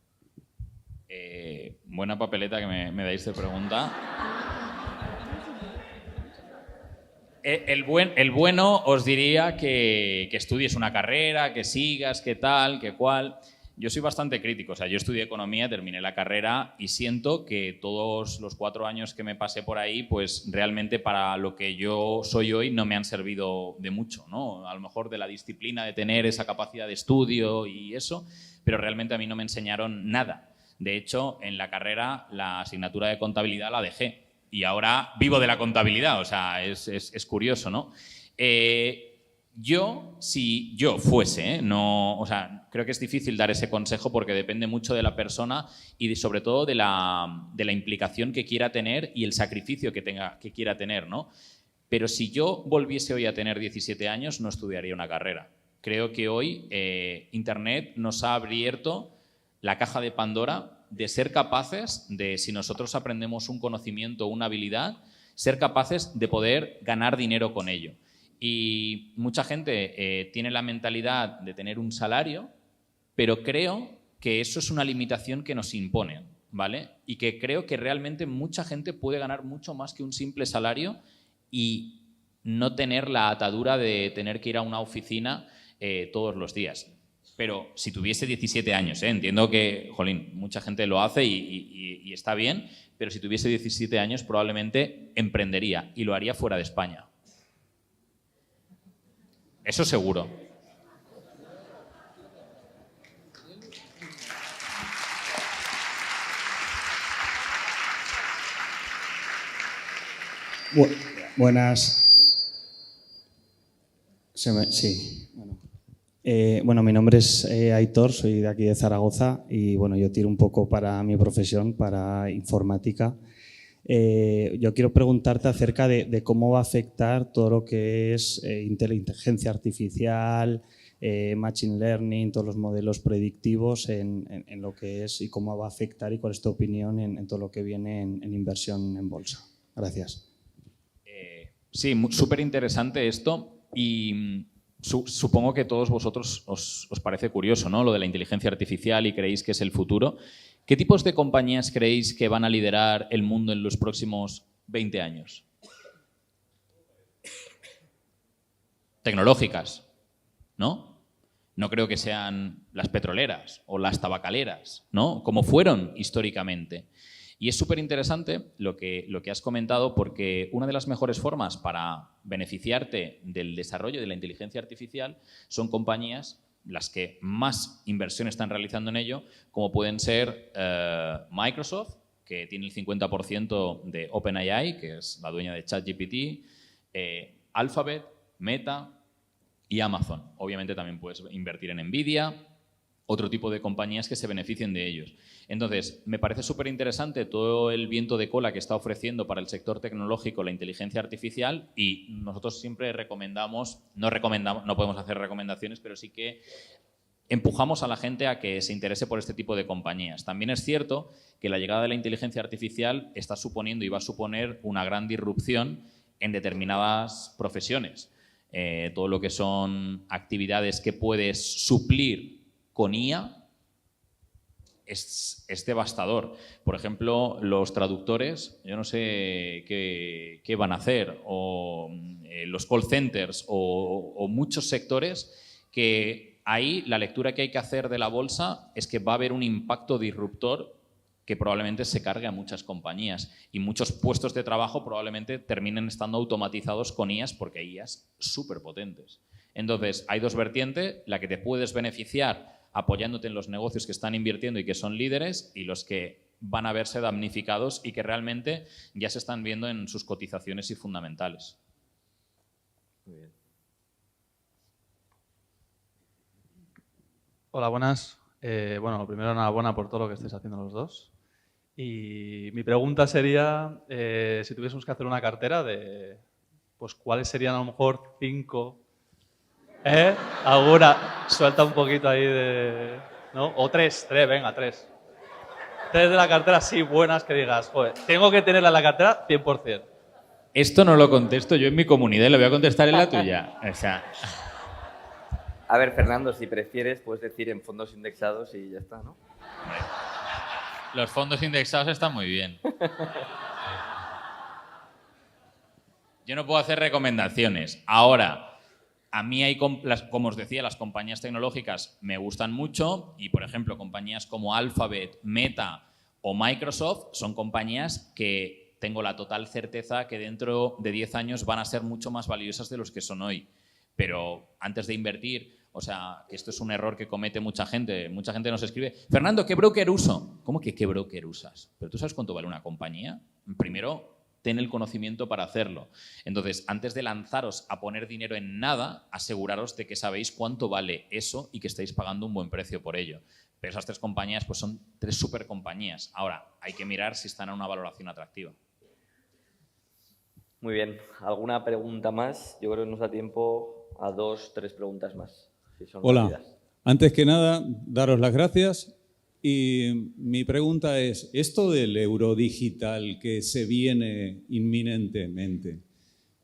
Buena papeleta que me dais de pregunta. El bueno os diría que estudies una carrera, que sigas, que tal, que cual. Yo soy bastante crítico, o sea, yo estudié economía, terminé la carrera y siento que todos los 4 años que me pasé por ahí, pues realmente para lo que yo soy hoy no me han servido de mucho, ¿no? A lo mejor de la disciplina de tener esa capacidad de estudio y eso, pero realmente a mí no me enseñaron nada. De hecho, en la carrera la asignatura de contabilidad la dejé y ahora vivo de la contabilidad, o sea, es curioso, ¿no? Si yo fuese, no, o sea, creo que es difícil dar ese consejo porque depende mucho de la persona y sobre todo de la implicación que quiera tener y el sacrificio que quiera tener, ¿no? Pero si yo volviese hoy a tener 17 años, no estudiaría una carrera. Creo que hoy Internet nos ha abierto la caja de Pandora de ser capaces de, si nosotros aprendemos un conocimiento, una habilidad, ser capaces de poder ganar dinero con ello. Y mucha gente tiene la mentalidad de tener un salario, pero creo que eso es una limitación que nos imponen, ¿vale? Y que creo que realmente mucha gente puede ganar mucho más que un simple salario y no tener la atadura de tener que ir a una oficina todos los días. Pero si tuviese 17 años, entiendo que, jolín, mucha gente lo hace y está bien, pero si tuviese 17 años probablemente emprendería y lo haría fuera de España. Eso seguro.
Buenas. Sí. Bueno, mi nombre es Aitor, soy de aquí de Zaragoza y bueno, yo tiro un poco para mi profesión, para informática. Yo quiero preguntarte acerca de cómo va a afectar todo lo que es inteligencia artificial, machine learning, todos los modelos predictivos en lo que es y cómo va a afectar y cuál es tu opinión en todo lo que viene en inversión en bolsa. Gracias.
Sí, súper interesante esto y supongo que a todos vosotros os parece curioso, ¿no? Lo de la inteligencia artificial y creéis que es el futuro. ¿Qué tipos de compañías creéis que van a liderar el mundo en los próximos 20 años? Tecnológicas, ¿no? No creo que sean las petroleras o las tabacaleras, ¿no? Como fueron históricamente. Y es súper interesante lo que has comentado porque una de las mejores formas para beneficiarte del desarrollo de la inteligencia artificial son compañías las que más inversión están realizando en ello, como pueden ser Microsoft, que tiene el 50% de OpenAI, que es la dueña de ChatGPT, Alphabet, Meta y Amazon. Obviamente también puedes invertir en Nvidia, otro tipo de compañías que se beneficien de ellos. Entonces, me parece súper interesante todo el viento de cola que está ofreciendo para el sector tecnológico la inteligencia artificial y nosotros siempre no podemos hacer recomendaciones, pero sí que empujamos a la gente a que se interese por este tipo de compañías. También es cierto que la llegada de la inteligencia artificial está suponiendo y va a suponer una gran disrupción en determinadas profesiones. Todo lo que son actividades que puedes suplir con IA es devastador. Por ejemplo, los traductores, yo no sé qué van a hacer, o los call centers o muchos sectores que ahí la lectura que hay que hacer de la bolsa es que va a haber un impacto disruptor que probablemente se cargue a muchas compañías y muchos puestos de trabajo probablemente terminen estando automatizados con IAs porque hay IAs súper potentes. Entonces, hay dos vertientes, la que te puedes beneficiar apoyándote en los negocios que están invirtiendo y que son líderes y los que van a verse damnificados y que realmente ya se están viendo en sus cotizaciones y fundamentales.
Muy bien.
Hola, buenas. Bueno, lo primero, enhorabuena por todo lo que estáis haciendo los dos. Y mi pregunta sería, si tuviésemos que hacer una cartera de, pues, ¿cuáles serían a lo mejor 5? Alguna, suelta un poquito ahí de, ¿no? O 3, venga, 3. 3 de la cartera, sí, buenas, que digas, joder, tengo que tenerla en la cartera 100%.
Esto no lo contesto yo en mi comunidad, lo voy a contestar en la tuya. O sea...
A ver, Fernando, si prefieres, puedes decir en fondos indexados y ya está, ¿no?
Los fondos indexados están muy bien. Yo no puedo hacer recomendaciones. Ahora, a mí hay, como os decía, las compañías tecnológicas me gustan mucho y, por ejemplo, compañías como Alphabet, Meta o Microsoft son compañías que tengo la total certeza que dentro de 10 años van a ser mucho más valiosas de los que son hoy. Pero antes de invertir, o sea, que esto es un error que comete mucha gente nos escribe, Fernando, ¿qué broker uso? ¿Cómo que qué broker usas? ¿Pero tú sabes cuánto vale una compañía? Primero, ten el conocimiento para hacerlo. Entonces, antes de lanzaros a poner dinero en nada, aseguraros de que sabéis cuánto vale eso y que estáis pagando un buen precio por ello. Pero esas 3 compañías pues son 3 supercompañías. Ahora, hay que mirar si están a una valoración atractiva.
Muy bien. ¿Alguna pregunta más? Yo creo que nos da tiempo a 2, 3 preguntas más. Si son
Hola.
rápidas.
Antes que nada, daros las gracias. Y mi pregunta es, esto del euro digital que se viene inminentemente,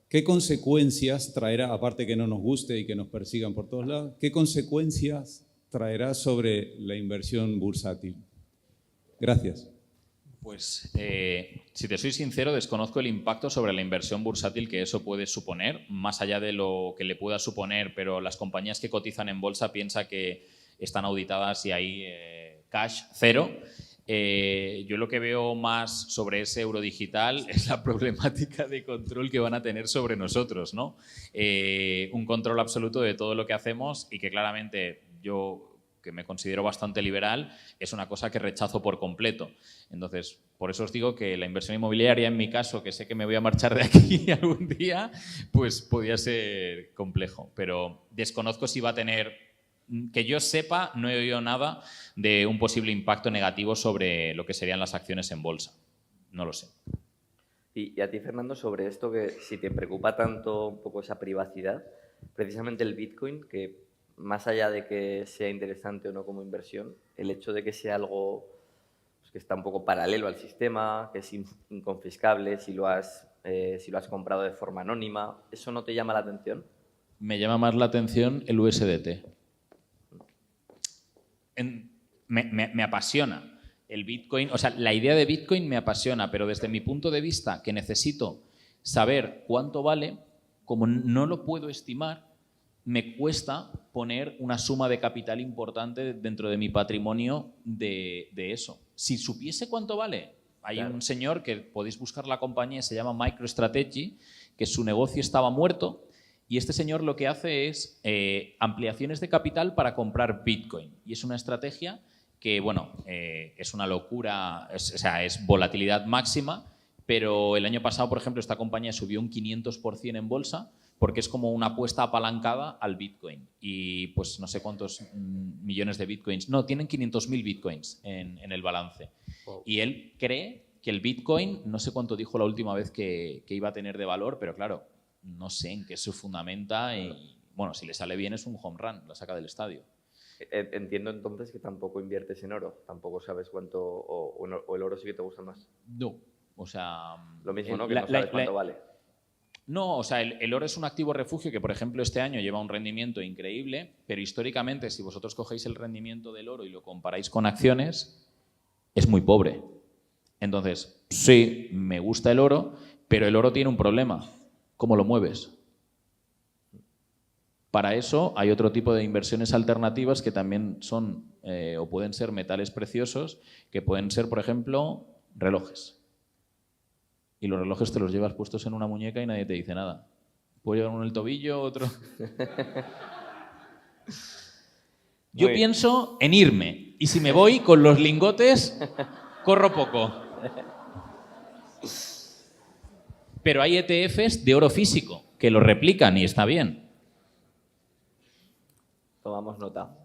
¿qué consecuencias traerá, aparte que no nos guste y que nos persigan por todos lados, qué consecuencias traerá sobre la inversión bursátil? Gracias.
Pues, si te soy sincero, desconozco el impacto sobre la inversión bursátil que eso puede suponer, más allá de lo que le pueda suponer, pero las compañías que cotizan en bolsa piensa que están auditadas y hay cash cero. Yo lo que veo más sobre ese euro digital es la problemática de control que van a tener sobre nosotros, ¿no? Un control absoluto de todo lo que hacemos y que claramente yo, que me considero bastante liberal, es una cosa que rechazo por completo. Entonces, por eso os digo que la inversión inmobiliaria, en mi caso, que sé que me voy a marchar de aquí algún día, pues podría ser complejo. Pero desconozco si va a tener, que yo sepa, no he oído nada de un posible impacto negativo sobre lo que serían las acciones en bolsa. No lo sé.
Y a ti, Fernando, sobre esto, que si te preocupa tanto un poco esa privacidad, precisamente el Bitcoin, que más allá de que sea interesante o no como inversión, el hecho de que sea algo pues, que está un poco paralelo al sistema, que es inconfiscable si lo has comprado de forma anónima, ¿eso no te llama la atención?
Me llama más la atención el USDT. Me apasiona el Bitcoin, o sea, la idea de Bitcoin me apasiona, pero desde mi punto de vista, que necesito saber cuánto vale, como no lo puedo estimar, me cuesta poner una suma de capital importante dentro de mi patrimonio de eso. Si supiese cuánto vale, hay claro. Un señor que podéis buscar la compañía, se llama MicroStrategy, que su negocio estaba muerto y este señor lo que hace es ampliaciones de capital para comprar Bitcoin. Y es una estrategia que, bueno, es una locura, es volatilidad máxima, pero el año pasado, por ejemplo, esta compañía subió un 500% en bolsa porque es como una apuesta apalancada al Bitcoin. Y pues no sé cuántos millones de Bitcoins. No, tienen 500.000 Bitcoins en el balance. Wow. Y él cree que el Bitcoin, no sé cuánto dijo la última vez que iba a tener de valor, pero claro, no sé en qué se fundamenta y, bueno, si le sale bien es un home run, la saca del estadio.
Entiendo entonces que tampoco inviertes en oro, tampoco sabes cuánto, o el oro sí que te gusta más.
No, o sea...
Lo mismo, ¿no? Que no sabes cuánto vale.
No, o sea, el oro es un activo refugio que, por ejemplo, este año lleva un rendimiento increíble, pero históricamente, si vosotros cogéis el rendimiento del oro y lo comparáis con acciones, es muy pobre. Entonces, sí, me gusta el oro, pero el oro tiene un problema. ¿Cómo lo mueves? Para eso hay otro tipo de inversiones alternativas que también son o pueden ser metales preciosos, que pueden ser, por ejemplo, relojes. Y los relojes te los llevas puestos en una muñeca y nadie te dice nada. Puedes llevar uno en el tobillo, otro... Yo pienso en irme. Y si me voy con los lingotes, corro poco. Pero hay ETFs de oro físico que lo replican y está bien.
Tomamos nota.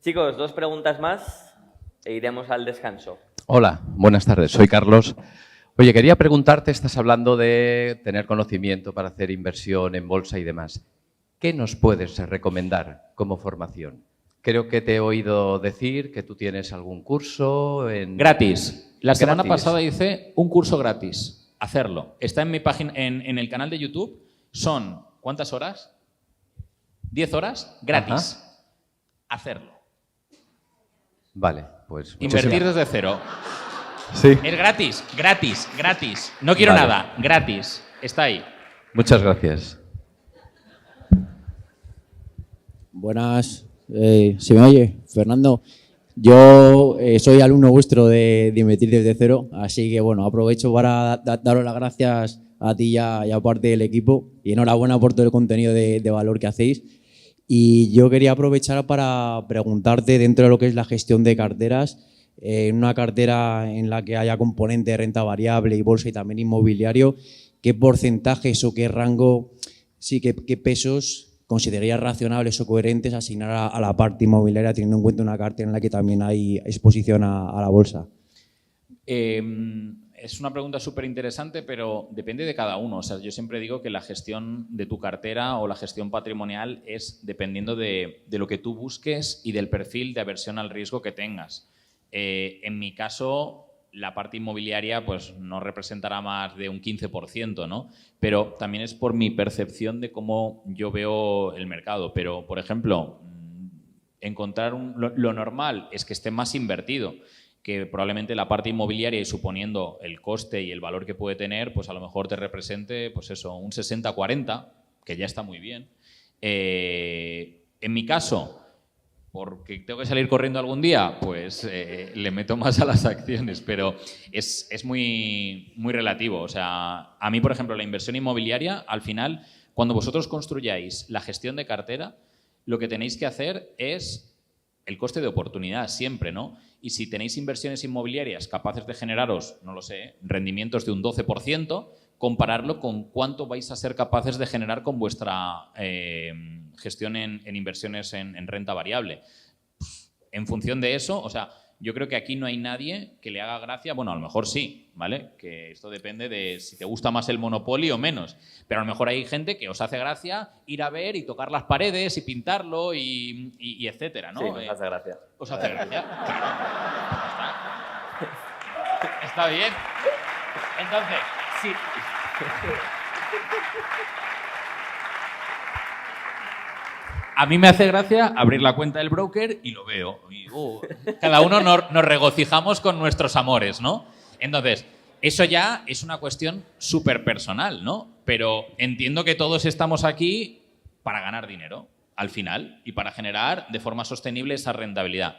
Chicos, 2 preguntas más e iremos al descanso.
Hola, buenas tardes. Soy Carlos. Oye, quería preguntarte, estás hablando de tener conocimiento para hacer inversión en bolsa y demás. ¿Qué nos puedes recomendar como formación? Creo que te he oído decir que tú tienes algún curso en...
Gratis. La semana
Gratis.
pasada hice un curso gratis. Hacerlo. Está en mi página, en el canal de YouTube. Son, ¿cuántas horas? 10 horas gratis.
Ajá.
Hacerlo.
Vale, pues...
Invertir desde cero.
Sí.
Es gratis, gratis, gratis. No quiero
Vale.
nada, gratis. Está ahí.
Muchas gracias.
Buenas, ¿se me oye? Fernando, yo soy alumno vuestro de Invertir desde cero, así que bueno, aprovecho para daros las gracias a ti y a parte del equipo y enhorabuena por todo el contenido de valor que hacéis. Y yo quería aprovechar para preguntarte, dentro de lo que es la gestión de carteras, en una cartera en la que haya componente de renta variable y bolsa y también inmobiliario, ¿qué porcentajes o qué rango, sí, qué pesos considerarías razonables o coherentes asignar a la parte inmobiliaria, teniendo en cuenta una cartera en la que también hay exposición a la bolsa?
Es una pregunta súper interesante, pero depende de cada uno. O sea, yo siempre digo que la gestión de tu cartera o la gestión patrimonial es dependiendo de lo que tú busques y del perfil de aversión al riesgo que tengas. En mi caso, la parte inmobiliaria pues no representará más de un 15%, ¿no? Pero también es por mi percepción de cómo yo veo el mercado. Pero, por ejemplo, encontrar lo normal es que esté más invertido, que probablemente la parte inmobiliaria, y suponiendo el coste y el valor que puede tener, pues a lo mejor te represente pues eso, un 60-40, que ya está muy bien. En mi caso, porque tengo que salir corriendo algún día, pues le meto más a las acciones, pero es muy, muy relativo. O sea, a mí, por ejemplo, la inversión inmobiliaria, al final, cuando vosotros construyáis la gestión de cartera, lo que tenéis que hacer es el coste de oportunidad siempre, ¿no? Y si tenéis inversiones inmobiliarias capaces de generaros, no lo sé, rendimientos de un 12%, compararlo con cuánto vais a ser capaces de generar con vuestra gestión en inversiones en renta variable. En función de eso, o sea, yo creo que aquí no hay nadie que le haga gracia, bueno, a lo mejor sí, ¿vale? Que esto depende de si te gusta más el Monopoly o menos, pero a lo mejor hay gente que os hace gracia ir a ver y tocar las paredes y pintarlo y etcétera, ¿no?
Sí, nos hace gracia.
¿Os hace gracia? Claro. Está bien. Entonces, sí. A mí me hace gracia abrir la cuenta del broker y lo veo. Y, cada uno nos regocijamos con nuestros amores, ¿no? Entonces, eso ya es una cuestión súper personal, ¿no? Pero entiendo que todos estamos aquí para ganar dinero, al final, y para generar de forma sostenible esa rentabilidad.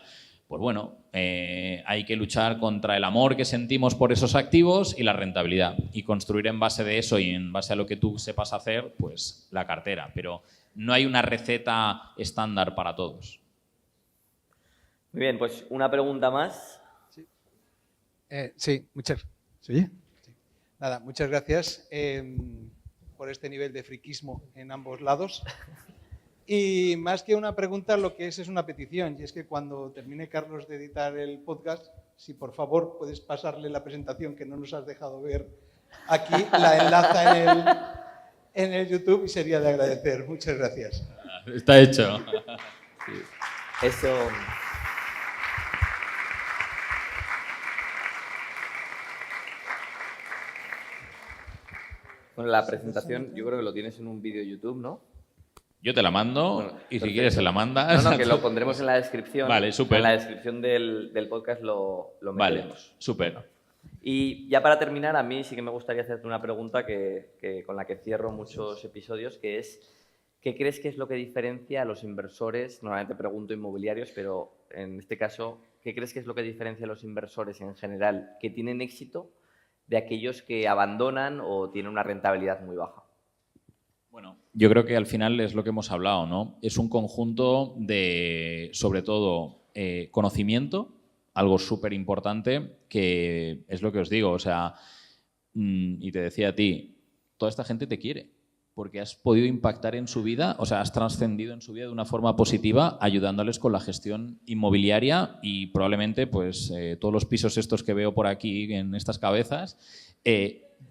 Pues bueno, hay que luchar contra el amor que sentimos por esos activos y la rentabilidad. Y construir en base de eso y en base a lo que tú sepas hacer, pues la cartera. Pero no hay una receta estándar para todos.
Muy bien, pues una pregunta más.
Sí, muchas.
¿Sí?
Nada, muchas gracias por este nivel de friquismo en ambos lados. Y más que una pregunta, lo que es una petición. Y es que cuando termine Carlos de editar el podcast, si por favor puedes pasarle la presentación que no nos has dejado ver aquí, la enlaza en el YouTube y sería de agradecer. Muchas gracias.
Está hecho.
Sí. Eso. Bueno, la presentación yo creo que lo tienes en un vídeo de YouTube, ¿no?
Yo te la mando y
perfecto.
si quieres se la mandas.
No, que lo pondremos en la descripción.
Vale, súper.
En la descripción del podcast lo meteremos.
Vale, súper.
Y ya para terminar, a mí sí que me gustaría hacerte una pregunta con la que cierro muchos episodios, que es ¿qué crees que es lo que diferencia a los inversores? Normalmente pregunto inmobiliarios, pero en este caso, ¿qué crees que es lo que diferencia a los inversores en general que tienen éxito de aquellos que abandonan o tienen una rentabilidad muy baja?
Bueno, yo creo que al final es lo que hemos hablado, ¿no? Es un conjunto de, sobre todo, conocimiento, algo súper importante, que es lo que os digo, o sea, y te decía a ti, toda esta gente te quiere, porque has podido impactar en su vida, o sea, has trascendido en su vida de una forma positiva, ayudándoles con la gestión inmobiliaria y probablemente, pues, todos los pisos estos que veo por aquí en estas cabezas,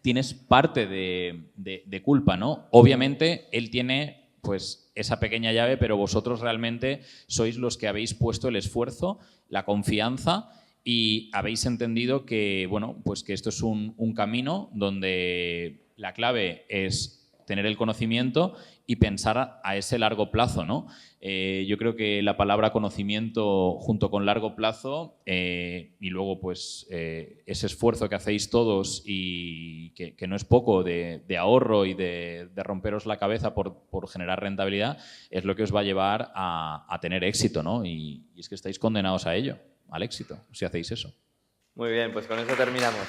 tienes parte de culpa, ¿no? Obviamente, él tiene, pues, esa pequeña llave, pero vosotros realmente sois los que habéis puesto el esfuerzo, la confianza y habéis entendido que, bueno, pues que esto es un camino donde la clave es tener el conocimiento y pensar a ese largo plazo, ¿no? Yo creo que la palabra conocimiento junto con largo plazo y luego pues ese esfuerzo que hacéis todos y que no es poco de ahorro y de romperos la cabeza por generar rentabilidad es lo que os va a llevar a tener éxito, ¿no? Y es que estáis condenados a ello, al éxito, si hacéis eso.
Muy bien, pues con eso terminamos.